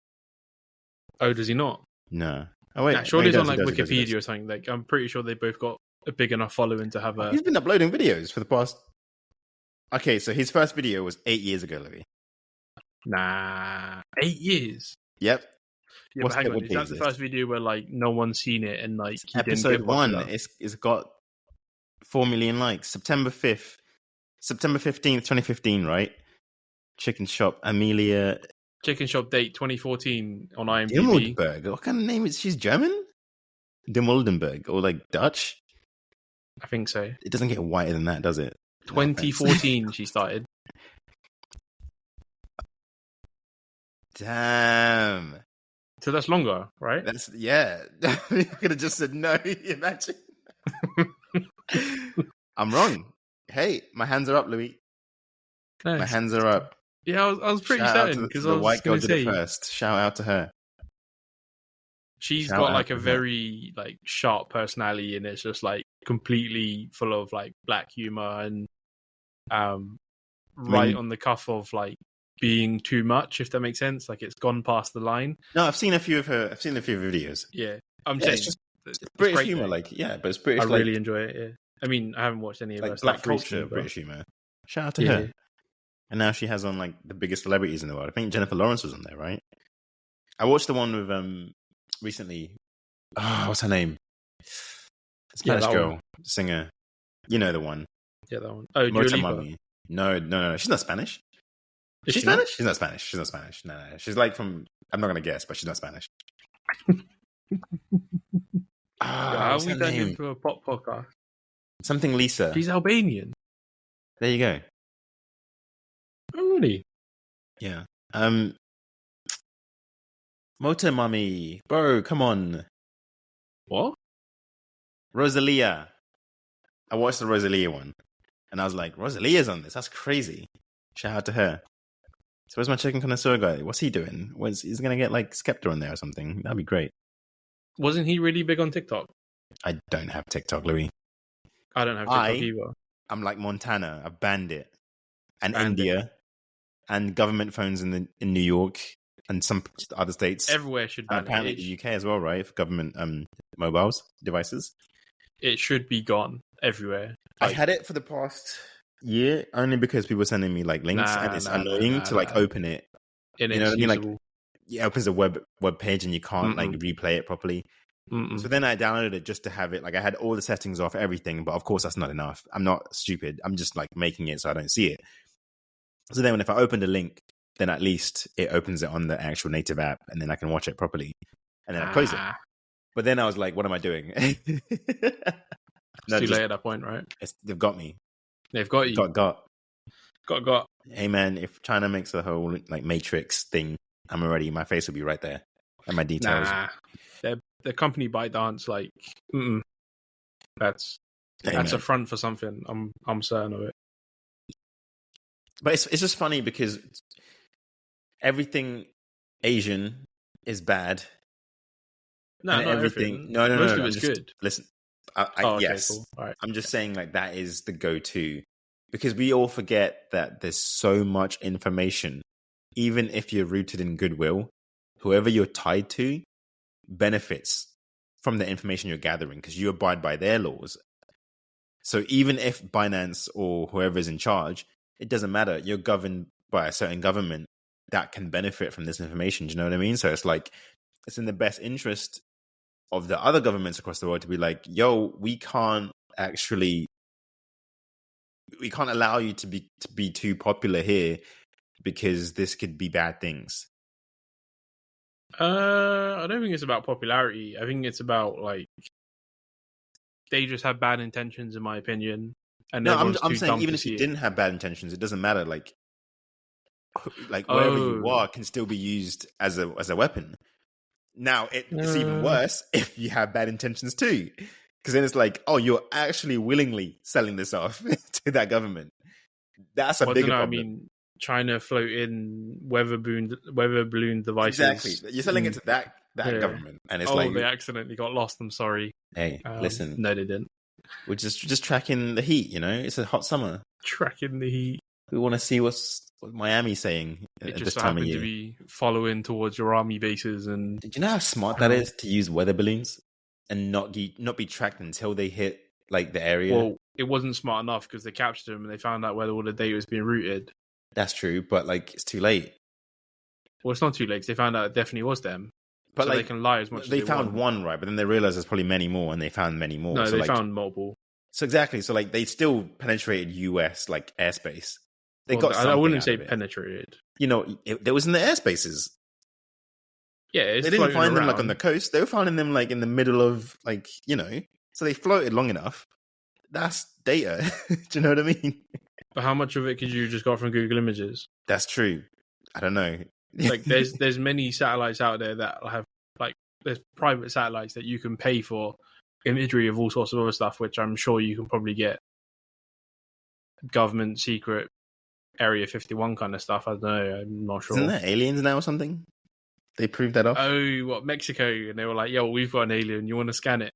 Oh, does he not? No. Oh wait, surely it's on like Wikipedia or something. Like I'm pretty sure they both got a big enough following to have a. He's been uploading videos for the past. Okay, so his first video was 8 years ago, Louis. Nah, 8 years. Yep. Yeah, but hang on, is that the first video where like no one's seen it and like episode 1? It's got 4 million likes. September 15th, 2015, right? Chicken shop Amelia. Chicken shop date 2014 on IMDb. Dimmelberg. What kind of name is she's German? Dimmeldenberg or like Dutch? I think so. It doesn't get whiter than that, does it? 2014 she started. Damn. So that's longer, right? Yeah. You could have just said no. Imagine. I'm wrong. Hey, my hands are up, Louis. Nice. My hands are up. Yeah, I was pretty certain because the white girl did it first. Shout out to her. She's got like a very like sharp personality, and it's just like completely full of like black humor and right on the cuff of like being too much, if that makes sense. Like it's gone past the line. No, I've seen a few of her videos. Yeah, I'm saying it's British humor, but it's British. I really enjoy it. Yeah, I mean, I haven't watched any of her black culture, British humor. Shout out to her. And now she has on like the biggest celebrities in the world. I think Jennifer Lawrence was on there, right? I watched the one with recently. What's her name? Spanish girl, singer. You know the one. Yeah, that one. Oh, Dua Lipa. No. She's not Spanish. Is she Spanish? She's not Spanish. No. She's like from. I'm not gonna guess, but she's not Spanish. How we turned into a pop podcast? Something Lisa. She's Albanian. There you go. Oh, really? Yeah. Motor Mummy. Bro, come on. What? Rosalia. I watched the Rosalia one. And I was like, Rosalia's on this. That's crazy. Shout out to her. So where's my chicken connoisseur guy? What's he doing? He's going to get like Skepta on there or something. That'd be great. Wasn't he really big on TikTok? I don't have TikTok, Louis. I don't have TikTok either. I'm like Montana. I've banned it. And India. And government phones in New York and some other states. Everywhere should ban apparently the UK as well, right? For government mobiles, devices. It should be gone everywhere. I had it for the past year, only because people are sending me like links, and it's annoying to like open it. You know what I mean? Like, it opens a web page and you can't like replay it properly. So then I downloaded it just to have it. Like, I had all the settings off, everything, but of course that's not enough. I'm not stupid. I'm just like making it so I don't see it. So then if I open the link, then at least it opens it on the actual native app, and then I can watch it properly. And then I close it. But then I was like, what am I doing? It's too late at that point, right? They've got me. They've got you. Got. Hey man, if China makes the whole like Matrix thing, my face will be right there. And my details. Nah. The company ByteDance, like, that's a front for something. I'm certain of it. But it's just funny because everything Asian is bad. No, not everything. No. Most of it's good. Listen, yes. Cool. All right. I'm just saying, like, that is the go-to, because we all forget that there's so much information. Even if you're rooted in goodwill, whoever you're tied to benefits from the information you're gathering because you abide by their laws. So even if Binance or whoever is in charge, it doesn't matter. You're governed by a certain government that can benefit from this information. Do you know what I mean? So it's like, it's in the best interest of the other governments across the world to be like, yo, we can't allow you to be too popular here because this could be bad things. I don't think it's about popularity. I think it's about, like, they just have bad intentions, in my opinion. And no, I'm saying even if you didn't have bad intentions, it doesn't matter. Like wherever you are can still be used as a weapon. Now it's even worse if you have bad intentions too, because then it's like, oh, you're actually willingly selling this off to that government. That's a bigger problem. I mean, China float in weather balloon devices. Exactly, you're selling it to that government, and it's like, they accidentally got lost. I'm sorry. Hey, listen, no, they didn't. We're just tracking the heat. You know, it's a hot summer. Tracking the heat. We want to see what Miami's saying at this time of year. It just happened to be following towards your army bases. And did you know how smart that is to use weather balloons and not be tracked until they hit like the area? Well, it wasn't smart enough because they captured them and they found out where all the data was being routed. That's true, but like, it's too late. Well, it's not too late because they found out it definitely was them. But so like, they can lie as much as they found one, right? But then they realized there's probably many more, and they found many more. No, so they found multiple. So exactly. So like, they still penetrated US like airspace. They got. I wouldn't say penetrated. You know, there was in the airspaces. Yeah, they didn't find them like on the coast. They were finding them like in the middle of, like, you know. So they floated long enough. That's data. Do you know what I mean? But how much of it could you just got from Google Images? That's true. I don't know. Like, there's many satellites out there that have, like, there's private satellites that you can pay for imagery of all sorts of other stuff, which I'm sure you can probably get government secret Area 51 kind of stuff. I don't know. I'm not sure. Isn't there aliens now or something? They proved that off. Oh, what, Mexico? And they were like, "Yo, we've got an alien. You want to scan it?"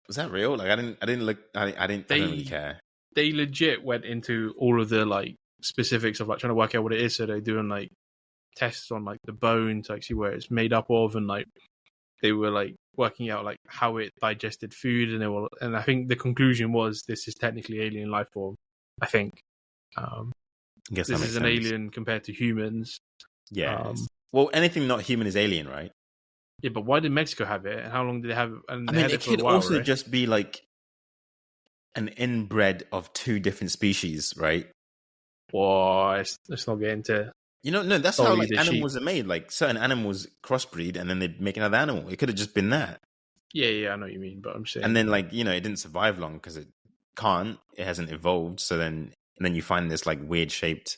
Was that real? Like, I didn't look. I don't really care. They legit went into all of the, like, specifics of, like, trying to work out what it is. So they're doing, like, tests on, like, the bone to, like, see where it's made up of, and, like, they were, like, working out, like, how it digested food, and I think the conclusion was this is technically alien life form. I think. I guess this is an alien compared to humans. Yeah. Well, anything not human is alien, right? Yeah, but why did Mexico have it? And how long did they have it? And I mean, it could also just be like an inbred of two different species, right? Well, let's not get into. You know, no, that's how, like, animals are made. Like, certain animals crossbreed, and then they make another animal. It could have just been that. Yeah, I know what you mean, but I'm saying. And then, like, you know, it didn't survive long because it can't. It hasn't evolved. So then you find this, like, weird shaped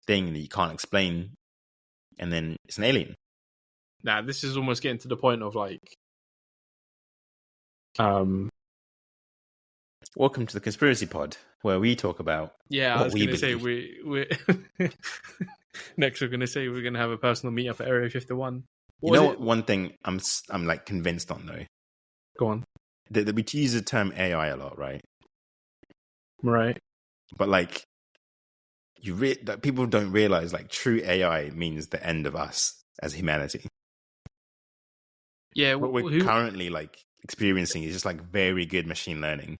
thing that you can't explain, and then it's an alien. Nah, this is almost getting to the point of, like, welcome to the Conspiracy Pod, where we talk about. Yeah, I was going to say we next we're going to say we're going to have a personal meetup at Area 51. You know what? One thing I'm like convinced on, though. Go on. That we use the term AI a lot, right? Right. But, like, that people don't realize, like, true AI means the end of us as humanity. Yeah, what we're currently, like, experiencing is just, like, very good machine learning.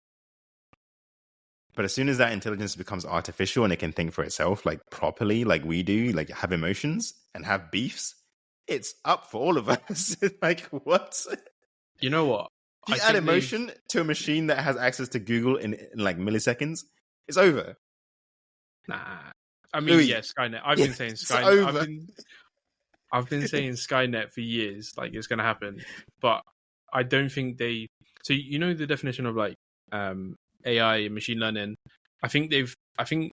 But as soon as that intelligence becomes artificial and it can think for itself, like properly, like we do, like have emotions and have beefs, it's up for all of us. Like, what? You know what? If you add emotion to a machine that has access to Google in like milliseconds, it's over. Nah. I mean, Louis, yeah, Skynet. I've been saying Skynet. over. I've been saying Skynet for years, like it's going to happen. But I don't think they. So you know the definition of like AI and machine learning. I think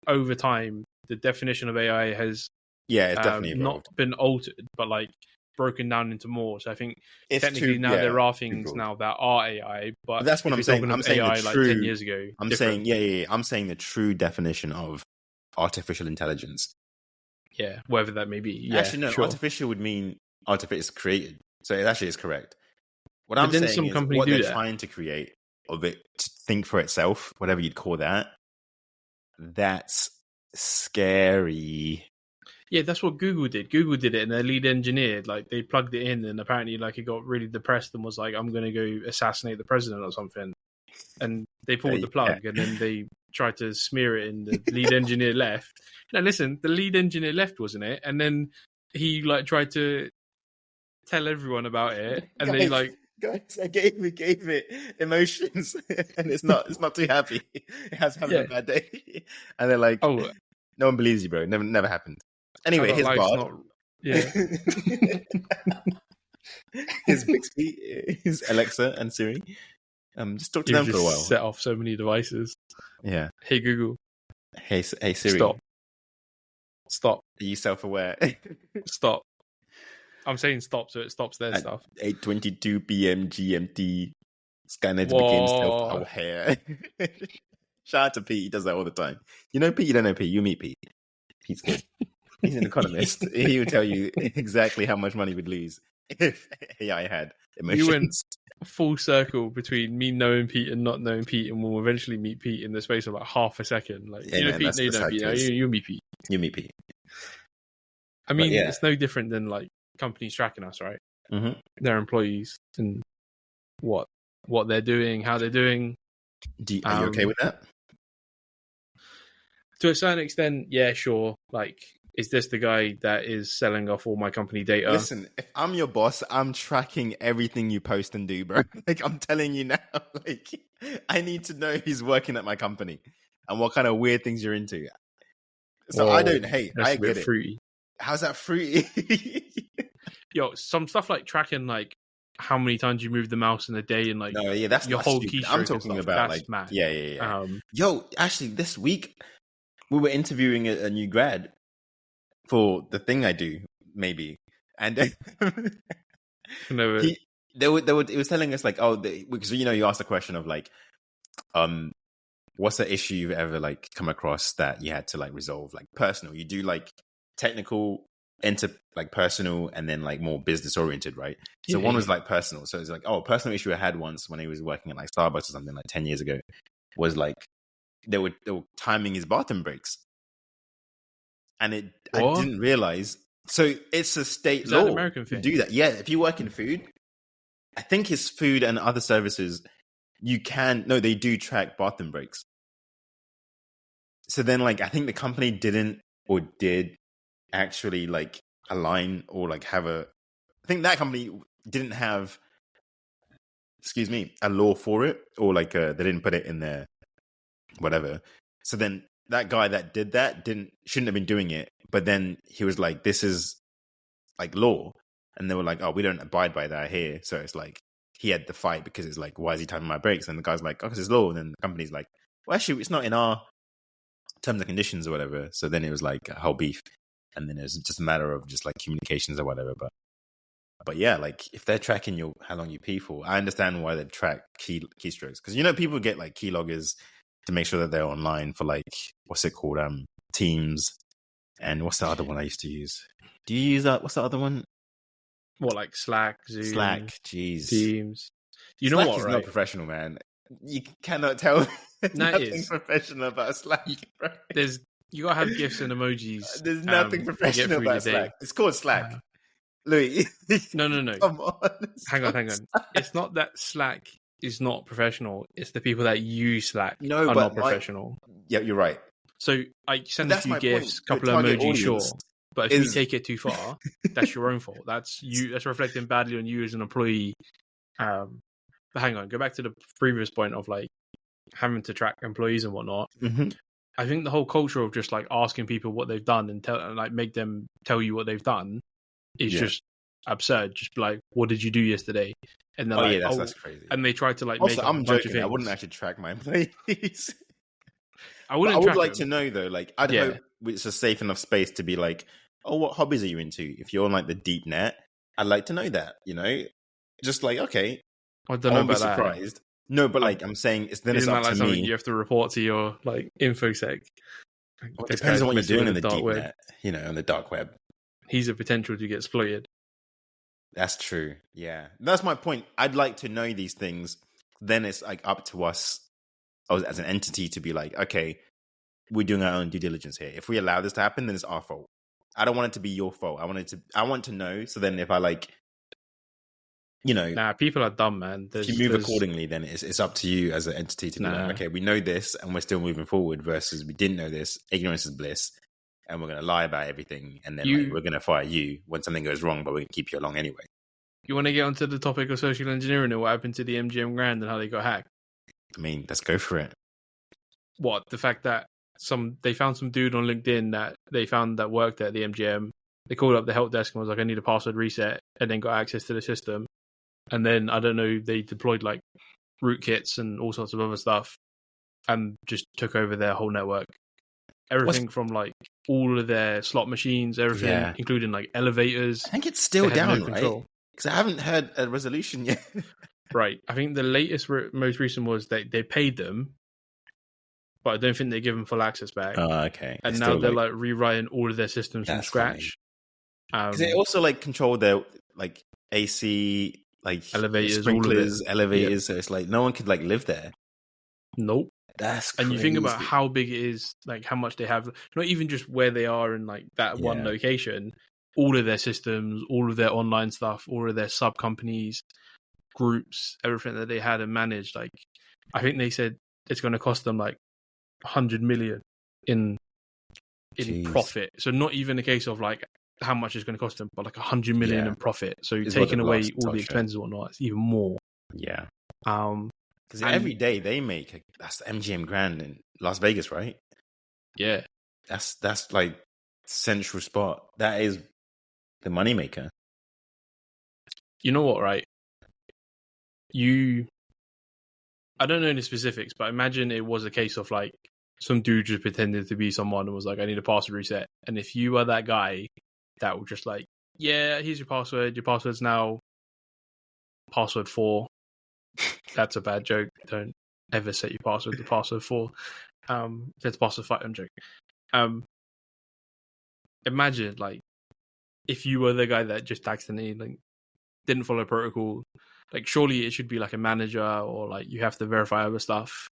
over time the definition of AI has it's definitely evolved. Not been altered, but like broken down into more. So I think it's technically now there are things now that are AI, but that's what I'm saying. I'm saying AI the true, like 10 years ago. I'm saying I'm saying the true definition of artificial intelligence. Yeah, whatever that may be. Yeah, actually, no. Sure. Artificial would mean artificial created, so it actually is correct. What I'm saying is what they're trying to create of it to think for itself, whatever you'd call that. That's scary. Yeah, that's what Google did. Google did it, and their lead engineer, like, they plugged it in, and apparently, like, he got really depressed and was like, "I'm going to go assassinate the president or something." And they pulled the plug, and then they tried to smear it, and the lead engineer left. Now, listen, the lead engineer left, wasn't it? And then he like tried to tell everyone about it, and they like. Guys, I gave it emotions, and it's not too happy. It has having a bad day, and they're like, "Oh, no one believes you, bro. Never happened." Anyway, his bot, his Bixby, his Alexa and Siri. Just talk to them for a while. Set off so many devices. Yeah. Hey Google. Hey Siri. Stop. Are you self-aware? Stop. I'm saying stop, so it stops their stuff. 8:22 p.m. GMT. Skynet became self-aware. Shout out to Pete. He does that all the time. You know Pete? You don't know Pete. You meet Pete. Pete's good. He's an economist. He will tell you exactly how much money we'd lose if AI had emotions. You went full circle between me knowing Pete and not knowing Pete, and we'll eventually meet Pete in the space of like half a second. Like, you know Pete, no, you don't Pete. No, you meet Pete. You meet Pete. I mean, it's no different than like companies tracking us, right? Mm-hmm. Their employees and what they're doing, how they're doing. Are you okay with that? To a certain extent, yeah, sure. Like, is this the guy that is selling off all my company data? Listen, if I'm your boss, I'm tracking everything you post and do, bro. Like, I'm telling you now, like, I need to know who's working at my company and what kind of weird things you're into. So I don't hate. I get it. Fruity. How's that fruity? Yo, some stuff like tracking like how many times you move the mouse in a day and like that's your whole keystroke. I'm talking about that's like mad. Yeah. Yo, actually, this week we were interviewing a new grad for the thing I do, maybe, and it was telling us like, because you asked the question of like, what's the issue you've ever like come across that you had to like resolve, like personal? You do like technical, like personal, and then like more business oriented, right? So one was like personal. So it's like, a personal issue I had once when he was working at like Starbucks or something like 10 years ago was like they were timing his bathroom breaks. And I didn't realize. So it's a state law. An American thing? To do that. Yeah, if you work in food, I think it's food and other services, they do track bathroom breaks. So then like, I think the company did actually like align or like I think that company didn't have, a law for it, or like they didn't put it in their whatever. So then that guy that did that shouldn't have been doing it, but then he was like, this is like law, and they were like, oh, we don't abide by that here. So it's like he had the fight because it's like, why is he timing my breaks? And the guy's like, oh, because it's law. And then the company's like, well, actually, it's not in our terms and conditions or whatever. So then it was like a whole beef, and then it was just a matter of just like communications or whatever. But yeah, like if they're tracking how long you pee for, I understand why they track keystrokes, because people get like keyloggers to make sure that they're online for like, what's it called? Teams. And what's the other one I used to use? Do you use that? What's the other one? What, like Slack, Zoom? Slack, jeez. Teams. You Slack know what, is right? not professional, man. You cannot tell nothing professional about Slack. Right? You gotta have GIFs and emojis. There's nothing professional about Slack. It's called Slack. Louis. No. Come on. Hang on. It's not that Slack is not professional. It's the people that use Slack No, are but not professional. Yeah, you're right. So I send a That's few my GIFs, point. couple Your of target emojis, audience sure. But if you take it too far, that's your own fault. That's reflecting badly on you as an employee. But hang on, go back to the previous point of like having to track employees and whatnot. Mm-hmm. I think the whole culture of just like asking people what they've done and like make them tell you what they've done is just absurd. Just be like, what did you do yesterday? And they're like, that's crazy. And they try to like Also, make up I'm a bunch joking. of things. I wouldn't actually track my employees. I wouldn't. But I would track like them. to know though. Like, I'd hope it's a safe enough space to be like, oh, what hobbies are you into? If you're on like the deep net, I'd like to know that. You know, just like okay, I don't know won't be about that. surprised. No, but like I'm saying, it's up to something me. you have to report to your like infosec. Well, it depends on what you're doing in the deep net. You know, on the dark web. He's a potential to get exploited. That's true. Yeah, that's my point. I'd like to know these things. Then it's like up to us as an entity to be like, okay, we're doing our own due diligence here. If we allow this to happen, then it's our fault. I don't want it to be your fault. I want to know. So then if I like, you know, nah, people are dumb, man. If you move accordingly, then it's up to you as an entity to be like, okay, we know this and we're still moving forward versus we didn't know this. Ignorance is bliss. And we're going to lie about everything. And then we're going to fire you when something goes wrong, but we're going to keep you along anyway. You want to get onto the topic of social engineering and what happened to the MGM Grand and how they got hacked? I mean, let's go for it. What? The fact that they found some dude on LinkedIn that they found that worked at the MGM. They called up the help desk and was like, I need a password reset, and then got access to the system. And then, I don't know, they deployed like rootkits and all sorts of other stuff and just took over their whole network. Everything from like all of their slot machines, everything, including like elevators. I think it's still down, right? Because I haven't heard a resolution yet. Right. I think the most recent was that they paid them, but I don't think they give them full access back. Oh, okay. And now they're like rewriting all of their systems from scratch. Because they also like control their like AC, like elevators, sprinklers, elevators. So it's like no one could like live there. Nope. That's crazy. And you think about how big it is, like how much they have, not even just where they are in like that one location, all of their systems, all of their online stuff, all of their sub companies, groups, everything that they had and managed. Like, I think they said it's going to cost them like 100 million in profit. So not even a case of like how much it's going to cost them, but like 100 million in profit. So taking away all the expenses and whatnot, it's even more. Yeah. Because every day they make that's the MGM Grand in Las Vegas, right? Yeah. That's like central spot. That is the moneymaker. You know what, right? I don't know the specifics, but imagine it was a case of like some dude just pretended to be someone and was like, I need a password reset. And if you are that guy that would just like, yeah, here's your password. Your password's now password 4. That's a bad joke. Don't ever set your password to password 4. That's password 5. I'm joking. Imagine like if you were the guy that just accidentally like didn't follow protocol. Like surely it should be like a manager or like you have to verify other stuff.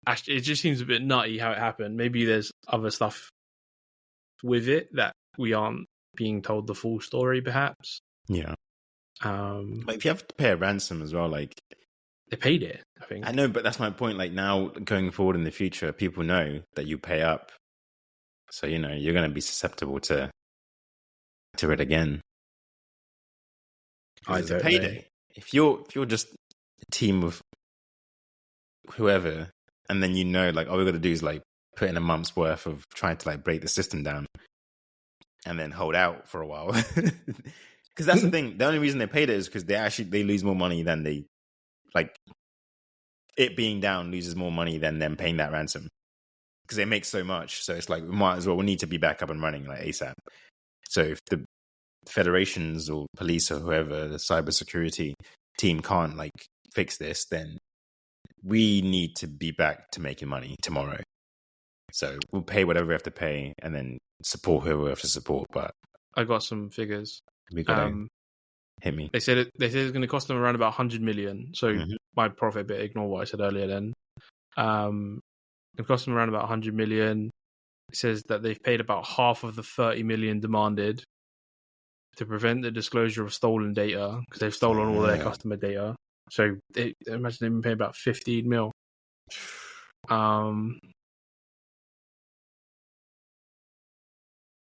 Actually, it just seems a bit nutty how it happened. Maybe there's other stuff with it that we aren't being told the full story, perhaps. Yeah. But if you have to pay a ransom as well, like they paid it, I think. I know, but that's my point. Like now, going forward in the future, people know that you pay up, so you know you're going to be susceptible to it again. It's a payday. Know. If you're just a team of whoever, and then you know, like all we got to do is like put in a month's worth of trying to like break the system down, and then hold out for a while. Because that's the thing. The only reason they paid it is because they lose more money than they like. It being down loses more money than them paying that ransom because they make so much. So it's like we need to be back up and running like ASAP. So if the federations or police or whoever, the cybersecurity team can't like fix this, then we need to be back to making money tomorrow. So we'll pay whatever we have to pay and then support whoever we have to support. But I got some figures. We got hit me. They said it's going to cost them around about 100 million. So my profit bit, ignore what I said earlier. Then it cost them around about 100 million. It says that they've paid about half of the 30 million demanded. to prevent the disclosure of stolen data because they've stolen all their customer data. So imagine they've been paying about 15 mil.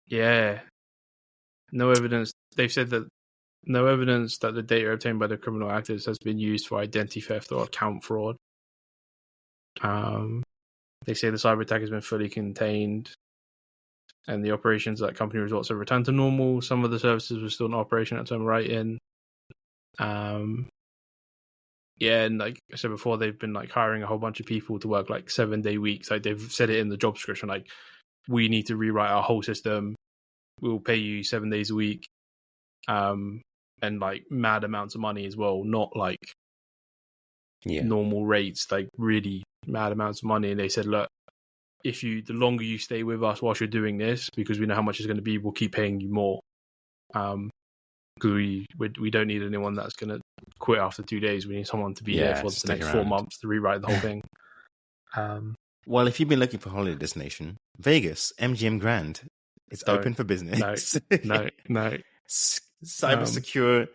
Yeah. No evidence. They've said that no evidence that the data obtained by the criminal actors has been used for identity theft or account fraud. They say the cyber attack has been fully contained and the operations at company resorts have returned to normal. Some of the services were still in operation at the time writing. Yeah, and like I said before, they've been like hiring a whole bunch of people to work like 7-day weeks. Like they've said it in the job description, like we need to rewrite our whole system. We'll pay you 7 days a week. And like mad amounts of money as well, not like normal rates, like really mad amounts of money. And they said, look, the longer you stay with us whilst you're doing this, because we know how much it's going to be, we'll keep paying you more. Because we don't need anyone that's going to quit after 2 days. We need someone to be here for the next 4 months to rewrite the whole thing. Well, if you've been looking for a holiday destination, Vegas, MGM Grand, it's open for business. No. Cyber secure,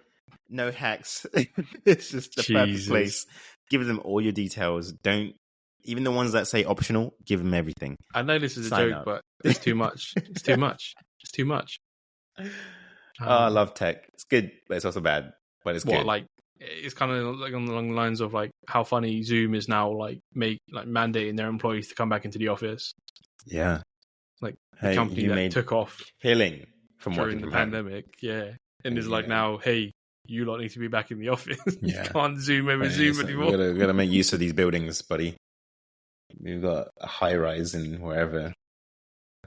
no hacks. It's just the perfect place. Give them all your details. Don't, even the ones that say optional, give them everything. I know this is a joke, but it's too much. It's too much. It's too much. I love tech. It's good, but it's also bad. But it's good. Like it's kind of like along the lines of like how funny Zoom is now, like mandating their employees to come back into the office. Yeah, like the company that took off killing from during the pandemic. Yeah, and is like now, hey, you lot need to be back in the office. You can't Zoom over Zoom anymore. We gotta make use of these buildings, buddy. We've got a high rise in wherever,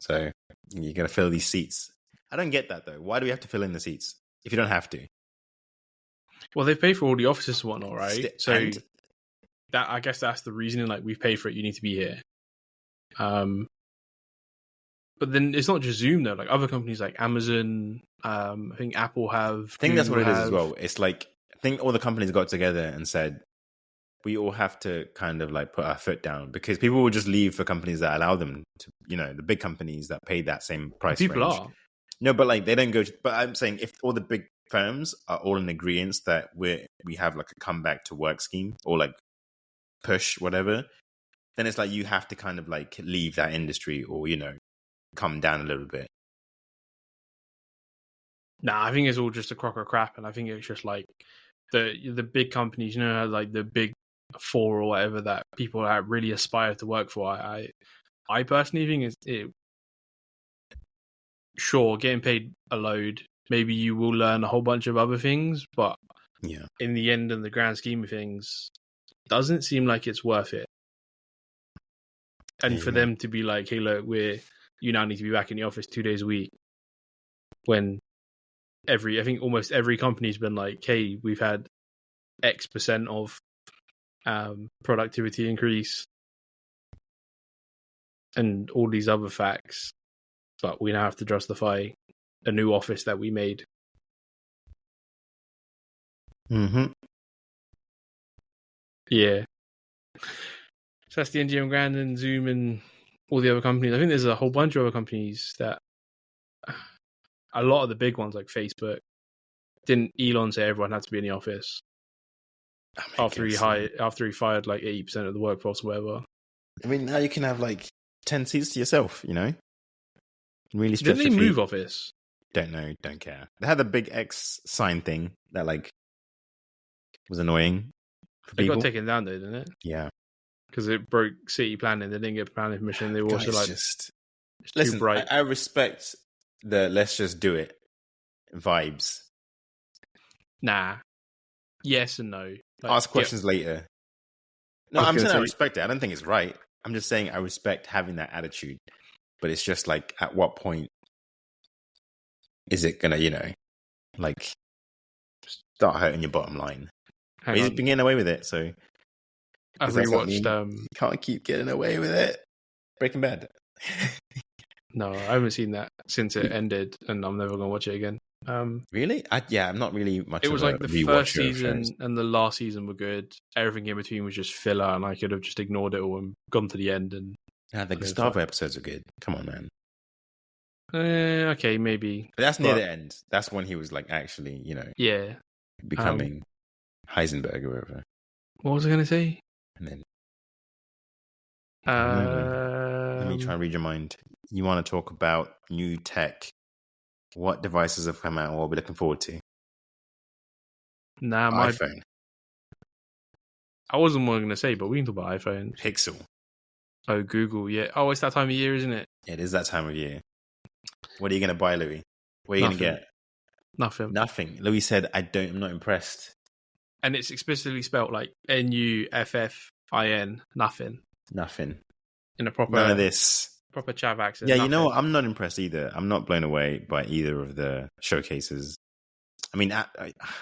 so you gotta fill these seats. I don't get that though. Why do we have to fill in the seats if you don't have to? Well, they've paid for all the offices and whatnot, right? So that, I guess that's the reasoning. Like, we've paid for it. You need to be here. But then it's not just Zoom though. Like other companies like Amazon, I think Apple have. I think that's what it is as well. It's like I think all the companies got together and said we all have to kind of like put our foot down because people will just leave for companies that allow them to. The big companies that pay that same price. People range. are. No, but like they don't go. But I'm saying if all the big firms are all in agreement that we have like a comeback to work scheme or like push whatever, then it's like you have to kind of like leave that industry or come down a little bit. Nah, I think it's all just a crock of crap, and I think it's just like the big companies, like the big four or whatever that people really aspire to work for. I personally think it. Sure, getting paid a load, maybe you will learn a whole bunch of other things, but in the end, in the grand scheme of things, doesn't seem like it's worth it. And for them to be like, hey, look, you now need to be back in the office 2 days a week, when I think almost every company's been like, hey, we've had X% of productivity increase and all these other facts. But we now have to justify a new office that we made. Mm-hmm. Yeah. So that's the MGM Grand and Zoom and all the other companies. I think there's a whole bunch of other companies that a lot of the big ones like Facebook, didn't Elon say everyone had to be in the office after he fired like 80% of the workforce or whatever? I mean, now you can have like 10 seats to yourself, Really stretch Didn't they move office? Don't know, don't care. They had the big X sign thing that like was annoying for people. Got taken down though, didn't it? Yeah. Because it broke city planning. They didn't get planning permission. They were also like, listen, too bright. I respect the let's just do it vibes. Nah. Yes and no. Like, ask questions later. No, I'm saying I respect it. I don't think it's right. I'm just saying I respect having that attitude. But it's just like, at what point is it gonna, like start hurting your bottom line? He's been getting away with it, so I've rewatched. You can't keep getting away with it. Breaking Bad. No, I haven't seen that since it ended, and I'm never gonna watch it again. Really? I'm not really much. It was like the first season and the last season were good. Everything in between was just filler, and I could have just ignored it all and gone to the end. And the Gustavo episodes are good. Come on, man. Okay, maybe. But that's near the end. That's when he was like actually, Yeah. becoming Heisenberg or whatever. What was I going to say? And then I don't know. Let me try and read your mind. You want to talk about new tech? What devices have come out? What we're looking forward to? Nah, iPhone. I wasn't more going to say, but we can talk about iPhone. Pixel. Oh, Google. Yeah. Oh, it's that time of year, isn't it? It is that time of year. What are you going to buy, Louis? What are you going to get? Nothing. Louis said, I'm not impressed. And it's explicitly spelled like NUFFIN. Nothing. In a proper... None of this. Proper chav accent. Yeah, nothing. You know what? I'm not impressed either. I'm not blown away by either of the showcases. I mean,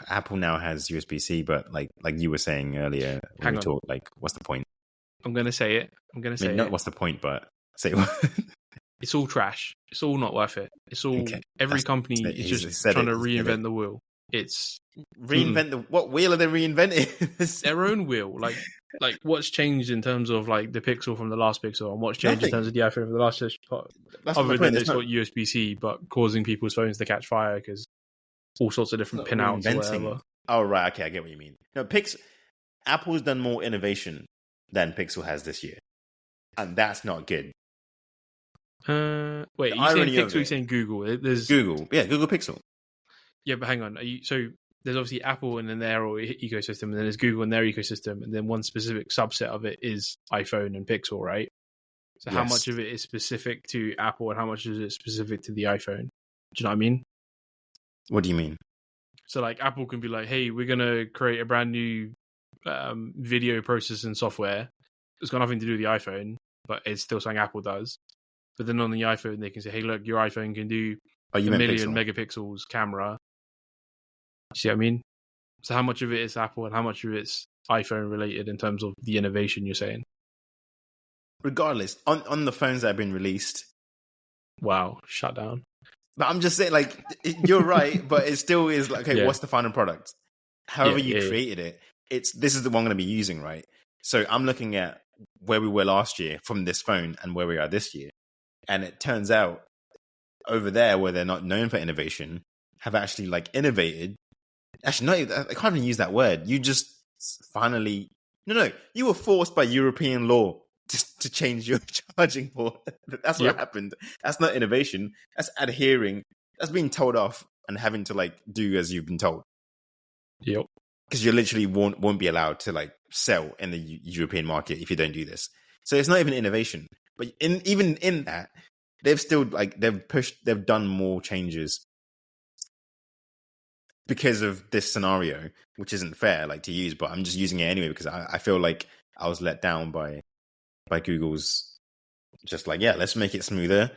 Apple now has USB-C, but like you were saying earlier, when we talked, like, what's the point? I'm going to say it. Not what's the point, but say what? It's all trash. It's all not worth it. It's all... Okay. Every company is just trying to reinvent the wheel. It's... Reinvent what wheel are they reinventing? Their own wheel. Like what's changed in terms of like the Pixel from the last Pixel, and what's changed in terms of the iPhone from the last Pixel. Other than it's got USB-C, but causing people's phones to catch fire because all sorts of different pinouts or whatever. Oh, right. Okay, I get what you mean. No, Apple's done more innovation than Pixel has this year. And that's not good. Wait, are you saying Pixel or are you saying Google? There's Google. Yeah, Google Pixel. Yeah, but hang on. So there's obviously Apple and then their ecosystem, and then there's Google and their ecosystem, and then one specific subset of it is iPhone and Pixel, right? So how much of it is specific to Apple and how much is it specific to the iPhone? Do you know what I mean? What do you mean? So like Apple can be like, hey, we're going to create a brand new video processing software. It's got nothing to do with the iPhone, but it's still something Apple does. But then on the iPhone, they can say, hey, look, your iPhone can do a million megapixels camera. See what I mean? So how much of it is Apple and how much of it's iPhone related in terms of the innovation you're saying? Regardless, on the phones that have been released. Wow, shut down. But I'm just saying, like, you're right, but it still is like, okay, what's the final product? However you created it, this is the one I'm going to be using, right? So I'm looking at where we were last year from this phone and where we are this year. And it turns out over there where they're not known for innovation have actually like innovated. Actually, I can't even use that word. You just finally... No. You were forced by European law to change your charging port. That's what happened. That's not innovation. That's adhering. That's being told off and having to like do as you've been told. Yep. Because you literally won't be allowed to like sell in the European market if you don't do this. So it's not even innovation. But even in that, they've still like they've done more changes because of this scenario, which isn't fair like to use, but I'm just using it anyway because I feel like I was let down by Google's just like, let's make it smoother.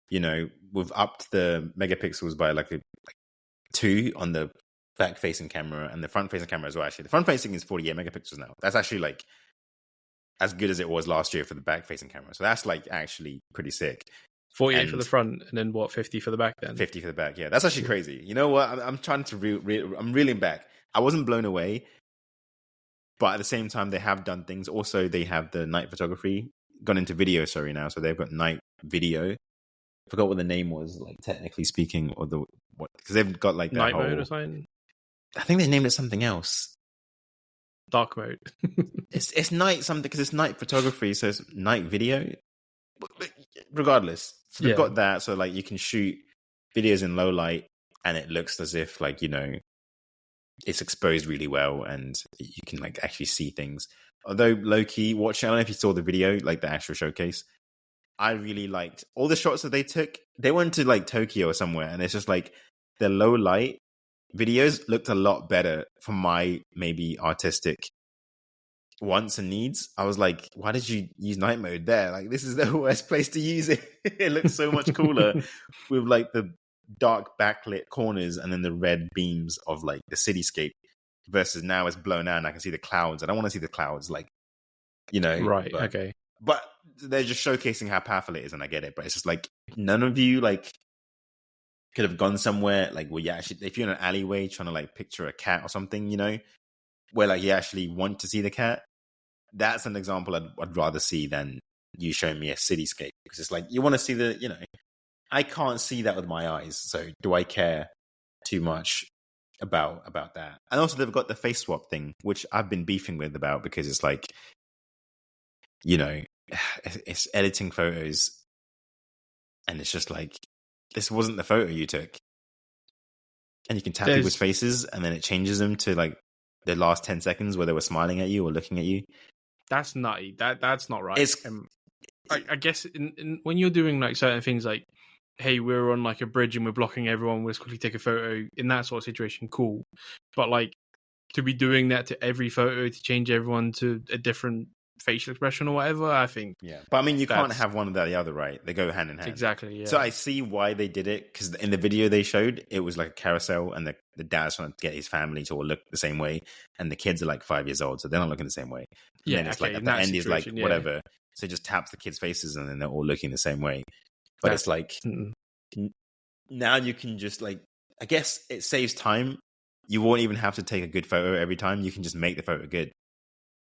You know, we've upped the megapixels by like 2 on the back facing camera and the front facing camera as well. Actually, the front facing is 48 megapixels now. That's actually like as good as it was last year for the back facing camera. So that's like actually pretty sick. 48 for the front, and then what? 50 for the back. Then 50 for the back. Yeah, that's actually crazy. You know what? I'm trying to I'm reeling back. I wasn't blown away, but at the same time, they have done things. Also, they have the night photography gone into video. Sorry, now, so they've got night video. I forgot what the name was, like technically speaking, or because they've got like that night mode or something. I think they named it something else. Dark mode. it's night something because it's night photography, so it's night video. But regardless, so they've got that, so like you can shoot videos in low light, and it looks as if like it's exposed really well, and you can like actually see things. Although low key watching, I don't know if you saw the video, like the actual showcase. I really liked all the shots that they took. They went to like Tokyo or somewhere, and it's just like the low light videos looked a lot better for my maybe artistic wants and needs. I was like, why did you use night mode there? Like, this is the worst place to use it. It looks so much cooler with like the dark backlit corners and then the red beams of like the cityscape versus now it's blown out and I can see the clouds. I don't want to see the clouds, like, you know. Right, okay. But they're just showcasing how powerful it is, and I get it. But it's just like, none of you like could have gone somewhere like where you actually, if you're in an alleyway trying to like picture a cat or something, you know, where like you actually want to see the cat. That's an example I'd rather see than you showing me a cityscape, because it's like you want to see the, you know, I can't see that with my eyes. So do I care too much about that? And also they've got the face swap thing, which I've been beefing with about because it's like, you know, it's editing photos and it's just like, this wasn't the photo you took. And you can tap people's faces and then it changes them to like the last 10 seconds where they were smiling at you or looking at you. That's nutty. That's not right. I guess when you're doing like certain things like, hey, we're on like a bridge and we're blocking everyone, let's quickly take a photo, in that sort of situation, cool. But like to be doing that to every photo to change everyone to a different facial expression or whatever, I think. Yeah. But I mean, you can't have one without the other, right? They go hand in hand. Exactly, yeah. So I see why they did it, because in the video they showed, it was like a carousel and the dad's trying to get his family to all look the same way. And the kids are like 5 years old, so they're not looking the same way. And then it's like at the end is like whatever. So it just taps the kids' faces and then they're all looking the same way. But it's like, now you can just like, I guess it saves time. You won't even have to take a good photo every time. You can just make the photo good.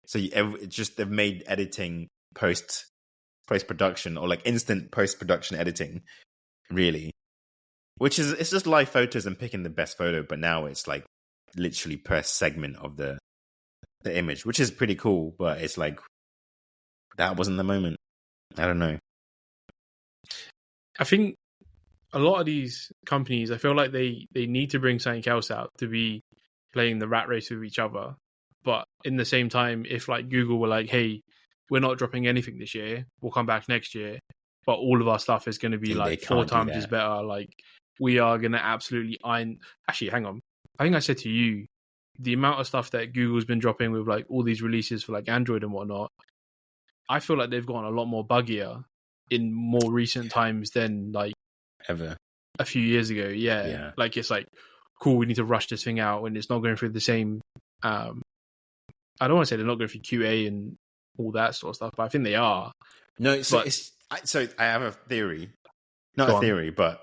So they've made editing post-production or like instant post-production editing, really. Which is, it's just live photos and picking the best photo, but now it's like literally per segment of the image, which is pretty cool, but it's like, that wasn't the moment. I don't know. I think a lot of these companies, I feel like they need to bring something else out to be playing the rat race with each other. But in the same time, if like Google were like, hey, we're not dropping anything this year, we'll come back next year, but all of our stuff is going to be like 4 times as better. Like we are going to absolutely iron. Actually, hang on. I think I said to you, the amount of stuff that Google's been dropping with like all these releases for like Android and whatnot, I feel like they've gotten a lot more buggier in more recent times than like ever a few years ago. Yeah. Like it's like, cool, we need to rush this thing out when it's not going through the same I don't want to say they're not going through QA and all that sort of stuff, but I think they are. No, so I have a theory. Not a theory, but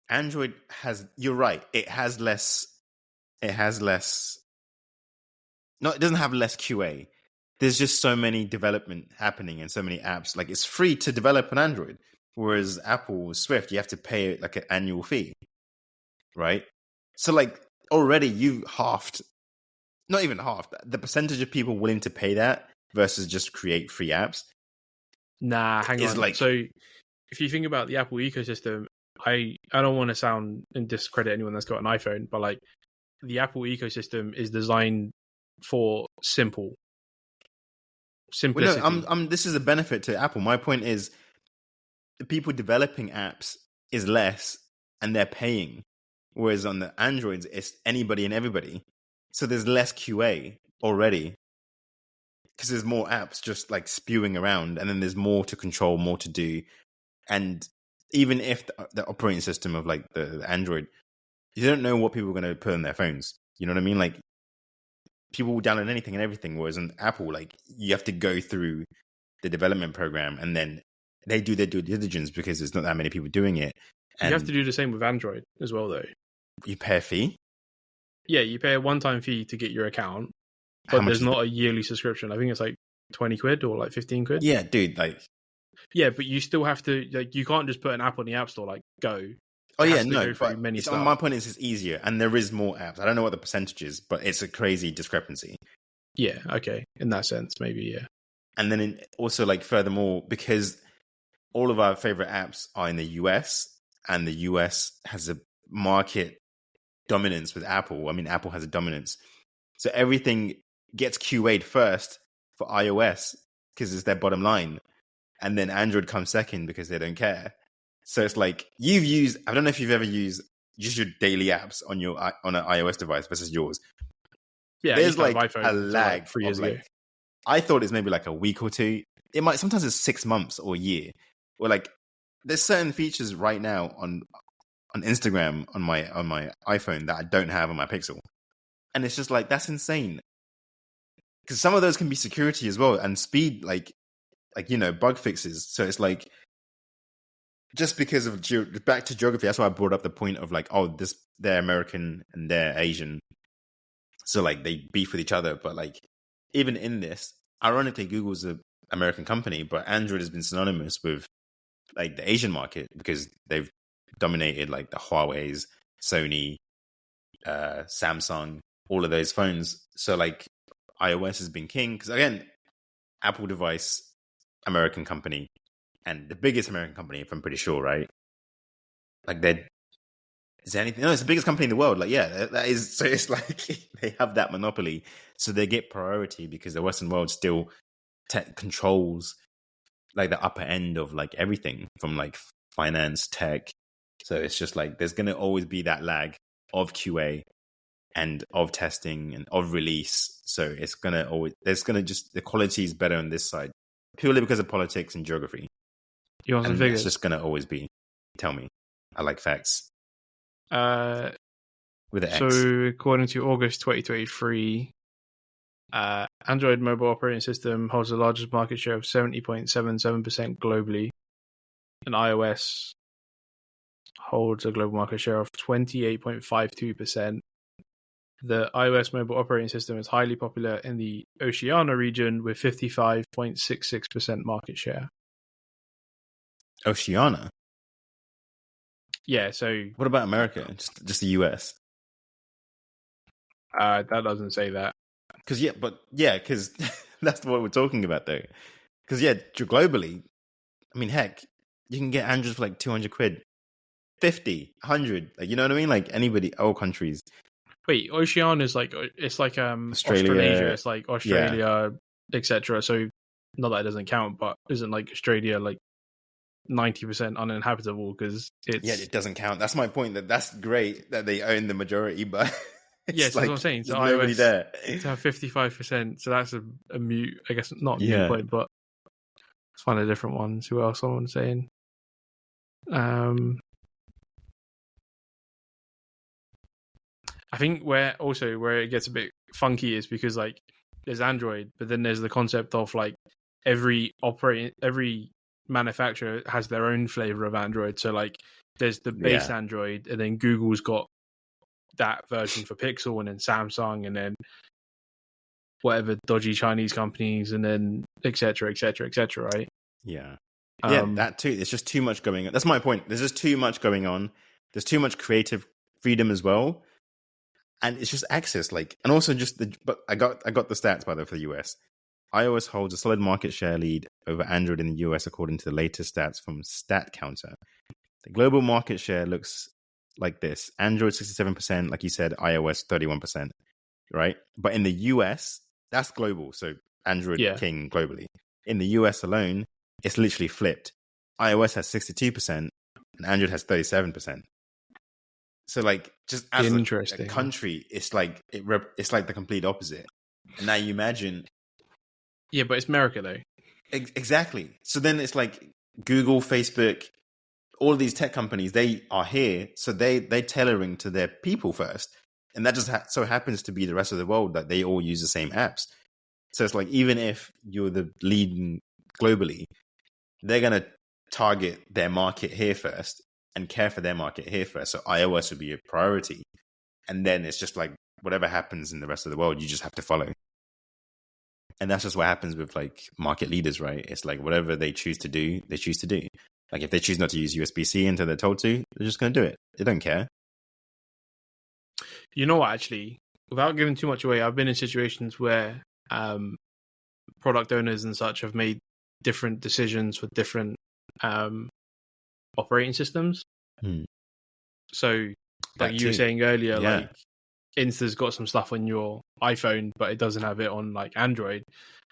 Android has, you're right, it has less, no, it doesn't have less QA. There's just so many development happening and so many apps. Like it's free to develop an Android. Whereas Apple Swift, you have to pay like an annual fee. Right? So like already you halved, not even halved, the percentage of people willing to pay that versus just create free apps. Nah, hang on. Like, so if you think about the Apple ecosystem, I don't want to sound and discredit anyone that's got an iPhone, but like the Apple ecosystem is designed for simplicity. Well, no, this is a benefit to Apple. My point is the people developing apps is less and they're paying. Whereas on the Androids, it's anybody and everybody. So there's less QA already. Because there's more apps just like spewing around, and then there's more to control, more to do. And even if the operating system of like the Android, you don't know what people are going to put on their phones. You know what I mean? Like people will download anything and everything. Whereas on Apple, like you have to go through the development program and then they do their due diligence because there's not that many people doing it. And you have to do the same with Android as well, though. You pay a fee? Yeah, you pay a one-time fee to get your account, but there's not a yearly subscription. I think it's like 20 quid or like 15 quid. Yeah, dude, like... Yeah, but you still have to, like, you can't just put an app on the App Store, like, go. Oh, yeah, no, but my point is it's easier, and there is more apps. I don't know what the percentage is, but it's a crazy discrepancy. Yeah, okay, in that sense, maybe, yeah. And then also, like, furthermore, because all of our favorite apps are in the US, and the US has a market dominance with Apple. I mean, Apple has a dominance. So everything gets QA'd first for iOS because it's their bottom line. And then Android comes second because they don't care. So it's like I don't know if you've ever used just your daily apps on an iOS device versus yours. Yeah, there's like a lag like 3 years ago. I thought it's maybe like a week or two. Sometimes it's 6 months or a year. Or like there's certain features right now on Instagram on my iPhone that I don't have on my Pixel. And it's just like, that's insane. Because some of those can be security as well and speed, like bug fixes. So it's like, just because of back to geography, that's why I brought up the point of like, oh, they're American and they're Asian. So like they beef with each other. But like, even in this, ironically, Google's an American company, but Android has been synonymous with like the Asian market because they've dominated like the Huawei's, Sony, Samsung, all of those phones. So like iOS has been king because again, Apple device, American company, and the biggest American company, if I'm pretty sure, right? Like is there anything? No, it's the biggest company in the world. Like, yeah, that is. So it's like they have that monopoly, so they get priority because the Western world still controls like the upper end of like everything from like finance, tech. So it's just like there's gonna always be that lag of QA and of testing and of release. So it's gonna always the quality is better on this side purely because of politics and geography. You want some And figures? it's just gonna always be. Tell me, I like facts. With an X. So according to August 2023, Android mobile operating system holds the largest market share of 70.77% globally, and iOS holds a global market share of 28.52%. The iOS mobile operating system is highly popular in the Oceania region with 55.66% market share. Oceania? Yeah, so... What about America? Just the US? That doesn't say that. Because that's what we're talking about though. Because globally, I mean, heck, you can get Android for like 200 quid, 50, 100. Like, you know what I mean? Like anybody, all countries. Wait, Oceania is like it's like Australasia, it's like Australia, etc. So not that it doesn't count, but isn't like Australia like 90% uninhabitable because it's it doesn't count. That's my point. That's great that they own the majority, but yes, that's what I'm saying. So nobody iOS there to have 55%, so that's a mute. I guess not a mute point, but let's find a different one. See what else someone's saying. I think where it gets a bit funky is because like there's Android, but then there's the concept of like every manufacturer has their own flavor of Android. So like there's the base Android, and then Google's got that version for Pixel, and then Samsung, and then whatever dodgy Chinese companies, and then etc. Right? Yeah. That too. It's just too much going on. That's my point. There's just too much going on. There's too much creative freedom as well. And it's just access, like, and also just but I got the stats by the way for the US. iOS holds a solid market share lead over Android in the US according to the latest stats from StatCounter. The global market share looks like this: Android 67%, like you said, iOS 31%, right? But in the US, that's global, so Android king globally. In the US alone, it's literally flipped. iOS has 62% and Android has 37%. So like just as a country, it's like it's like the complete opposite. And now you imagine, but it's America though. Exactly. So then it's like Google, Facebook, all of these tech companies, they are here, so they're tailoring to their people first, and that just so happens to be the rest of the world that they all use the same apps. So it's like even if you're the leading globally, they're gonna target their market here first and care for their market here first. So iOS would be a priority. And then it's just like whatever happens in the rest of the world, you just have to follow. And that's just what happens with like market leaders, right? It's like whatever they choose to do, they choose to do. Like if they choose not to use USB-C until they're told to, they're just going to do it. They don't care. You know what, actually, without giving too much away, I've been in situations where product owners and such have made different decisions for different operating systems. So like you were saying earlier, like Insta's got some stuff on your iPhone, but it doesn't have it on like Android.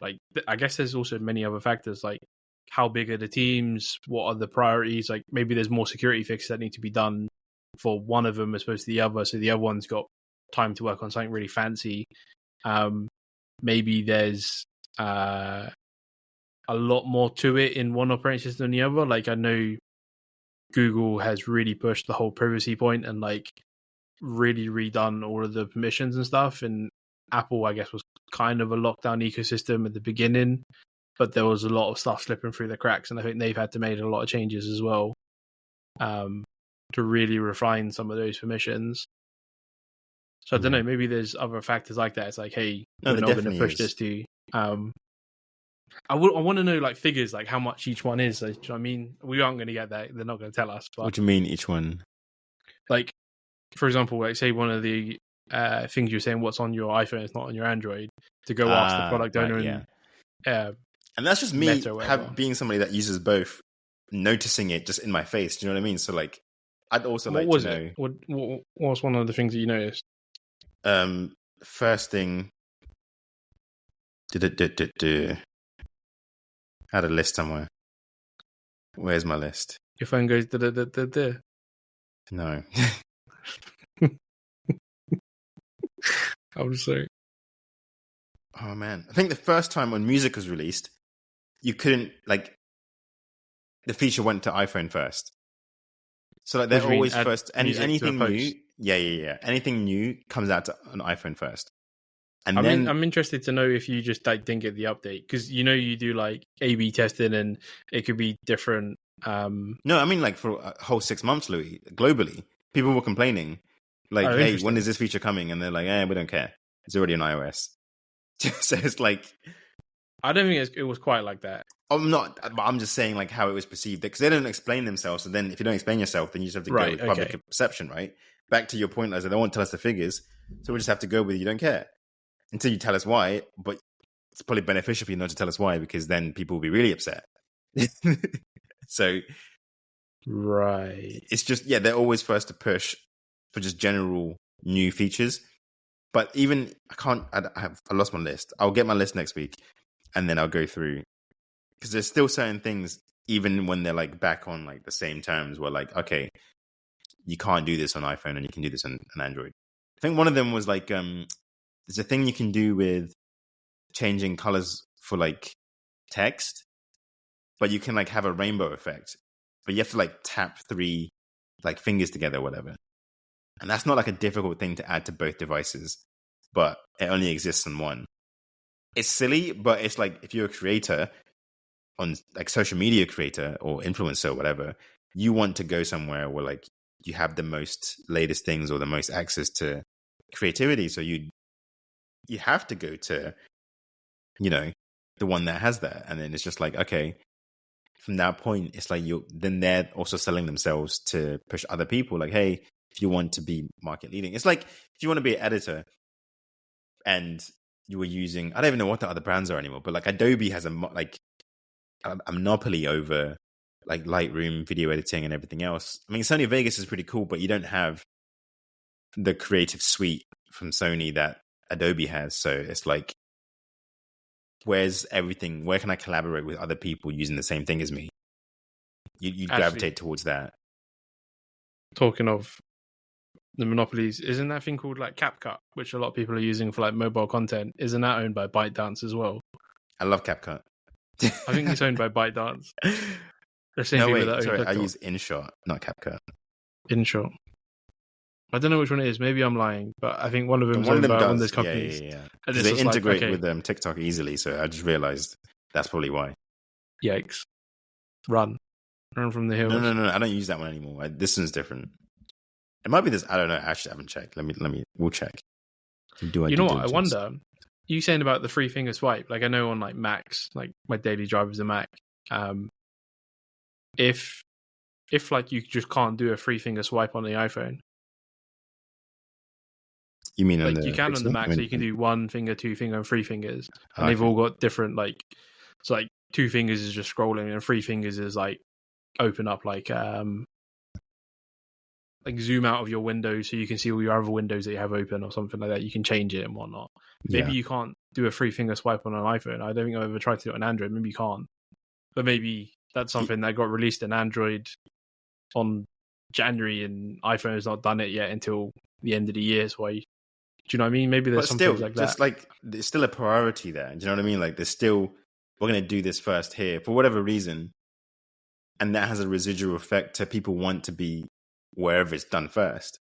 Like I guess there's also many other factors, like how big are the teams, what are the priorities, like maybe there's more security fixes that need to be done for one of them as opposed to the other, so the other one's got time to work on something really fancy. Maybe there's a lot more to it in one operating system than the other. Like I know Google has really pushed the whole privacy point and like really redone all of the permissions and stuff, and Apple I guess was kind of a lockdown ecosystem at the beginning, but there was a lot of stuff slipping through the cracks, and I think they've had to make a lot of changes as well to really refine some of those permissions. So I don't know, maybe there's other factors like that. It's like, hey, we're not going to push this to I want to know like figures, like how much each one is. So, do you know what I mean? We aren't going to get that. They're not going to tell us. But What do you mean each one? like, for example, like say one of the things you're saying, what's on your iPhone is not on your Android. To go ask the product owner yeah. and And that's just me Meta, being somebody that uses both, noticing it just in my face. Do you know what I mean? So like, I'd also what like was to it? know. What was one of the things that you noticed? First thing, I had a list somewhere. Where's my list? Your phone goes da da da da da. No. I was sorry. Oh man, I think the first time when music was released, you couldn't like the feature went to iPhone first. So like they're always first. Anything new, yeah. Anything new comes out to an iPhone first, and I'm interested to know if you just like didn't get the update because you do like A/B testing and it could be different. No, I mean like for a whole 6 months, Louis, globally, people were complaining, like, "Hey, when is this feature coming?" And they're like, we don't care. It's already on iOS." So it's like, I don't think it was quite like that. I'm just saying like how it was perceived because they don't explain themselves. So then if you don't explain yourself, then you just have to go with public perception, right? Back to your point, as they won't tell us the figures, so we just have to go with you don't care until you tell us why. But it's probably beneficial for you not to tell us why because then people will be really upset. So, right, it's just they're always first to push for just general new features. But even I lost my list. I'll get my list next week, and then I'll go through because there's still certain things, even when they're like back on like the same terms, where like, okay, you can't do this on iPhone and you can do this on Android. I think one of them was like, there's a thing you can do with changing colors for like text, but you can like have a rainbow effect, but you have to like tap 3 like fingers together or whatever. And that's not like a difficult thing to add to both devices, but it only exists on one. It's silly, but it's like if you're a creator on like social media creator or influencer or whatever, you want to go somewhere where like you have the most latest things or the most access to creativity. So you have to go to, the one that has that. And then it's just like, okay, from that point, it's like then they're also selling themselves to push other people. Like, hey, if you want to be market leading, it's like if you want to be an editor and you were using, I don't even know what the other brands are anymore, but like Adobe has a monopoly over like Lightroom, video editing, and everything else. I mean, Sony Vegas is pretty cool, but you don't have the creative suite from Sony that Adobe has. So it's like, where's everything? Where can I collaborate with other people using the same thing as me? You gravitate towards that. Talking of the monopolies, isn't that thing called like CapCut, which a lot of people are using for like mobile content? Isn't that owned by ByteDance as well? I love CapCut. I think it's owned by ByteDance. The same no, wait, sorry, I use InShot, not CapCut. InShot. I don't know which one it is. Maybe I'm lying, but I think one of them is owned by one of those companies. Yeah. They integrate with TikTok easily, so I just realized that's probably why. Yikes. Run from the hills. No, I don't use that one anymore. This one's different. It might be this. I don't know. Actually, I haven't checked. We'll check. You know what? I wonder. You saying about the 3-finger swipe? Like I know on like Macs, like my daily driver is a Mac. If like you just can't do a 3-finger swipe on the iPhone. You mean like you can on the Mac, so you can do 1 finger, 2 finger, and 3 fingers, and they've all got different like. So like 2 fingers is just scrolling, and 3 fingers is like open up like zoom out of your window so you can see all your other windows that you have open or something like that. You can change it and whatnot. Maybe you can't do a 3-finger swipe on an iPhone. I don't think I've ever tried to do it on Android. Maybe you can't, but maybe that's something that got released in Android on January, and iPhone has not done it yet until the end of the year. So do you know what I mean? Maybe there's something like that. Just like there's still a priority there. Do you know what I mean? Like there's still, we're going to do this first here for whatever reason. And that has a residual effect to people want to be wherever it's done first.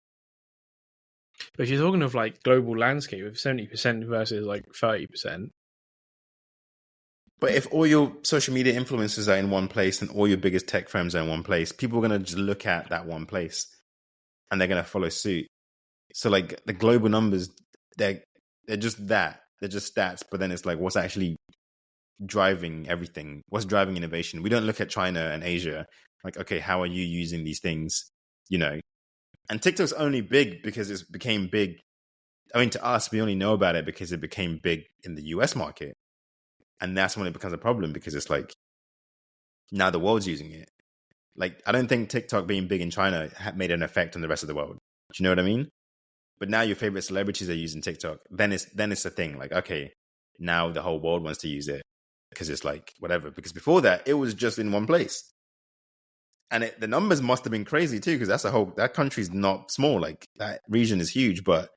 But if you're talking of like global landscape with 70% versus like 30%. But if all your social media influencers are in one place and all your biggest tech firms are in one place, people are going to just look at that one place and they're going to follow suit. So like the global numbers, they're just that. They're just stats. But then it's like, what's actually driving everything? What's driving innovation? We don't look at China and Asia like, okay, how are you using these things? You know, and TikTok's only big because it became big. I mean, to us, we only know about it because it became big in the US market. And that's when it becomes a problem because it's like, now the world's using it. Like, I don't think TikTok being big in China made an effect on the rest of the world. Do you know what I mean? But now your favorite celebrities are using TikTok. Then it's a thing. Like, okay, now the whole world wants to use it because it's like whatever. Because before that, it was just in one place, and the numbers must have been crazy too. Because that country's not small. Like that region is huge. But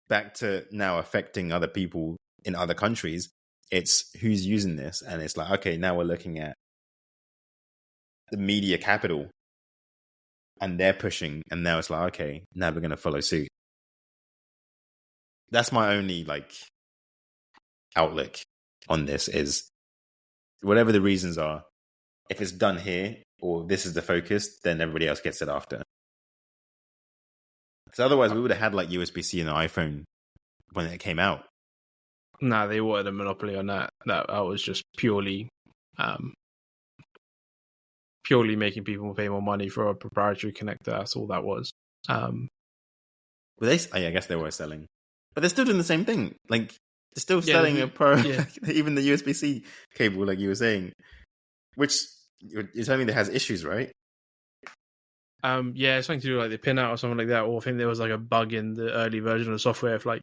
back to now affecting other people in other countries, it's who's using this, and it's like, okay, now we're looking at the media capital and they're pushing, and now it's like, okay, now we're going to follow suit. That's my only like outlook on this is whatever the reasons are, if it's done here or this is the focus, then everybody else gets it after. Because otherwise we would have had like USB-C in the iPhone when it came out. Nah, they wanted a monopoly on that. That was just purely making people pay more money for a proprietary connector. That's all that was. But I guess they were selling. But they're still doing the same thing. Like, they're still selling a Pro, even the USB-C cable, like you were saying, which you're telling me that has issues, right? Yeah, something to do like the pin out or something like that. Or I think there was like a bug in the early version of the software if like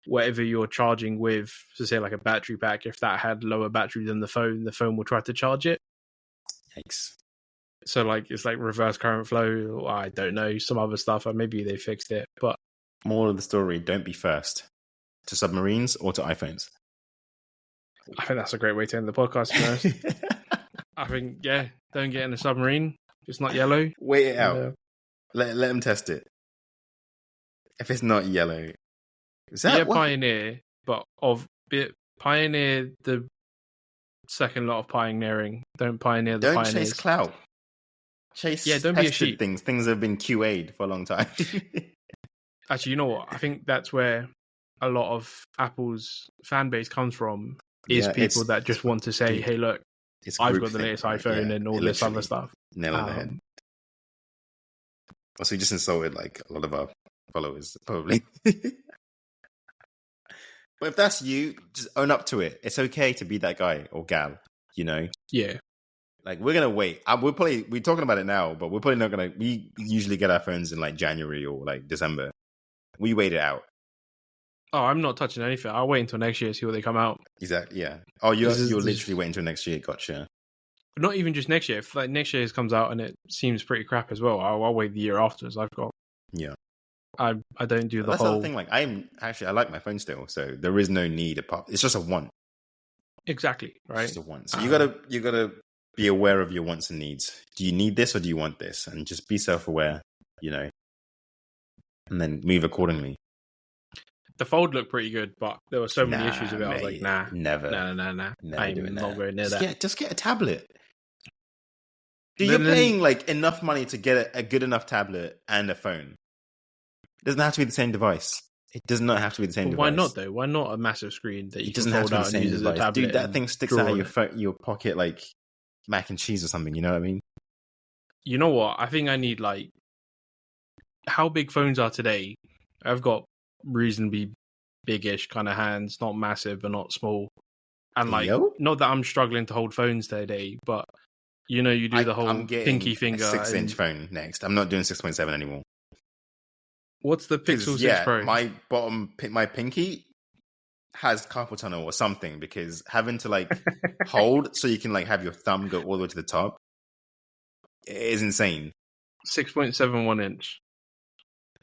whatever you're charging with, so say like a battery pack, if that had lower battery than the phone will try to charge it. Yikes. So like it's like reverse current flow, or I don't know, some other stuff, or maybe they fixed it. But moral of the story, don't be first to submarines or to iPhones. I think that's a great way to end the podcast, to be honest. I think, yeah, don't get in a submarine. It's not yellow. Wait it out. Let them test it. If it's not yellow, is that Pioneer, but pioneer the second lot of pioneering. Don't pioneer the pioneers. Don't chase clout. Don't be a sheep. Things have been QA'd for a long time. Actually, you know what? I think that's where a lot of Apple's fan base comes from. Is people that just want to say, "Hey, look, I've got the latest iPhone and all this other stuff." Nail on the head. Also, we just insulted like a lot of our followers, probably. But if that's you, just own up to it. It's okay to be that guy or gal, you know? Yeah. Like, we're going to wait. We're talking about it now, but we're probably not going to. We usually get our phones in like January or like December. We wait it out. Oh, I'm not touching anything. I'll wait until next year to see what they come out. Exactly, yeah. Oh, you're literally waiting until next year. Gotcha. Not even just next year. If like next year's comes out and it seems pretty crap as well, I'll wait the year afterwards. I don't do the whole. That's the thing. Like, I like my phone still, so there is no need apart. It's just a want. Exactly, right? It's just a want. So you gotta be aware of your wants and needs. Do you need this or do you want this? And just be self-aware, you know, and then move accordingly. The Fold looked pretty good, but there were so many issues with it. I was like, nah, never, nah. I'm not going near that. Just get a tablet. Dude, you're paying like enough money to get a good enough tablet and a phone. It doesn't have to be the same device. It does not have to be the same device. Why not though? Why not a massive screen that you can fold out and use as a tablet? Dude, that thing sticks out of your pocket like mac and cheese or something. You know what I mean? You know what? I think I need like how big phones are today. I've got reasonably big-ish kind of hands, not massive but not small. And like, not that I'm struggling to hold phones today, but you know, you do the whole pinky finger. A 6-inch phone next. I'm not doing 6.7 anymore. What's the Pixel 6 Pro? My pinky has carpal tunnel or something because having to like hold so you can like have your thumb go all the way to the top is insane. 6.71 inch.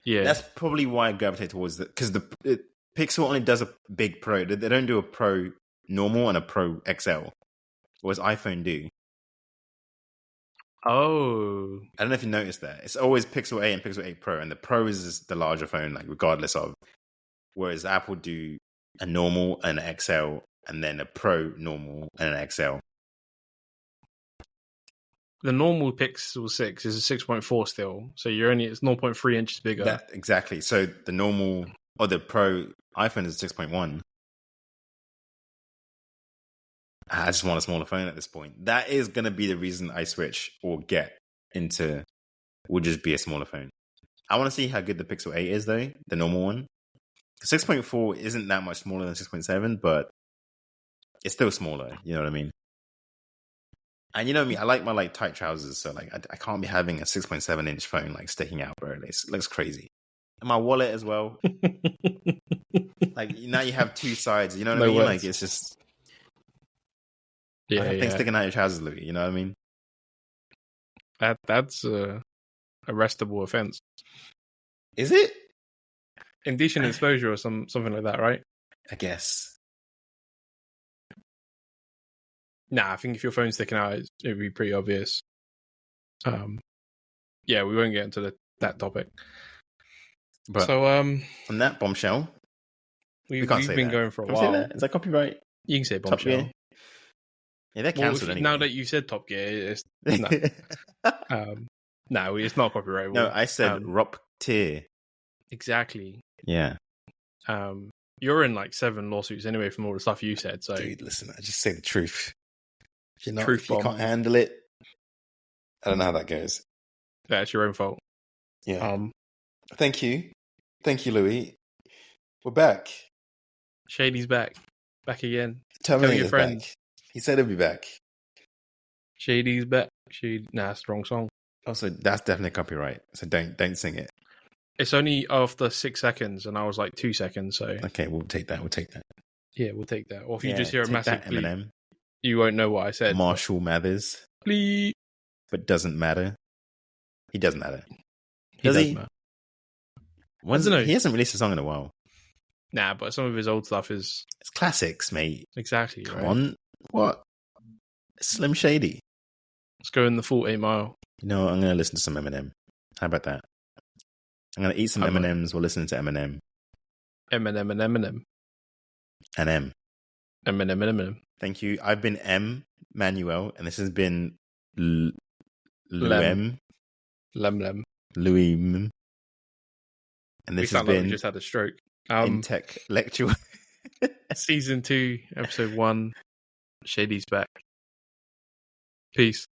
Yeah, that's probably why I gravitate towards it because the Pixel only does a big Pro. They don't do a Pro normal and a Pro XL, whereas iPhone do. Oh, I don't know if you noticed that. It's always Pixel 8 and Pixel 8 Pro, and the Pro is the larger phone, like regardless of. Whereas Apple do a normal and an XL, and then a Pro normal and an XL. The normal Pixel 6 is a 6.4 still, so it's 0.3 inches bigger. Exactly. So the normal or the Pro iPhone is 6.1. I just want a smaller phone at this point. That is going to be the reason I switch or get into, will just be a smaller phone. I want to see how good the Pixel 8 is, though, the normal one. 6.4 isn't that much smaller than 6.7, but it's still smaller. You know what I mean? And you know me, I like my like tight trousers, so like I can't be having a 6.7-inch phone like sticking out, bro. It looks crazy. And my wallet as well. Like now you have two sides. You know what I mean? Words. Like it's just yeah, things sticking out your trousers, Louis. You know what I mean? That's a arrestable offense. Is it? Indecent exposure or something like that, right? I guess. Nah, I think if your phone's sticking out, it'd be pretty obvious. Yeah, we won't get into that topic. But so, on that bombshell, we've been going for a while. Say that? Is that copyright? You can say bombshell. Yeah, they're cancelled anyway. Now that you said Top Gear, it's no. No, it's not copyrightable. No, I said Rop Tier. Exactly. Yeah. You're in like 7 lawsuits anyway from all the stuff you said. So, dude, listen, I just say the truth. If you can't handle it, I don't know how that goes. That's your own fault. Yeah. Thank you, Louis. We're back. Shady's back again. Tell your friends. Back. He said he'll be back. Shady's back. That's the wrong song. Also, that's definitely copyright. So don't sing it. It's only after 6 seconds, and I was like 2 seconds. So okay, we'll take that. Yeah, we'll take that. Or if you just hear a massive bleep, Eminem, you won't know what I said. Marshall Mathers, bleep, but doesn't matter. He doesn't matter. Does he? Matter. He hasn't released a song in a while. Nah, but some of his old stuff is classics, mate. Exactly. Come on, what? Slim Shady. Let's go in the full 8 Mile. You know, I'm going to listen to some Eminem. How about that? I'm going to eat some M&Ms while listening to Eminem. Eminem and Eminem. And M. Eminem. Thank you. I've been M. Manuel, and this has been Lem. Louis M. And this has been... like we just had a stroke. Intechlectual. Season 2, Episode 1. Shady's back. Peace.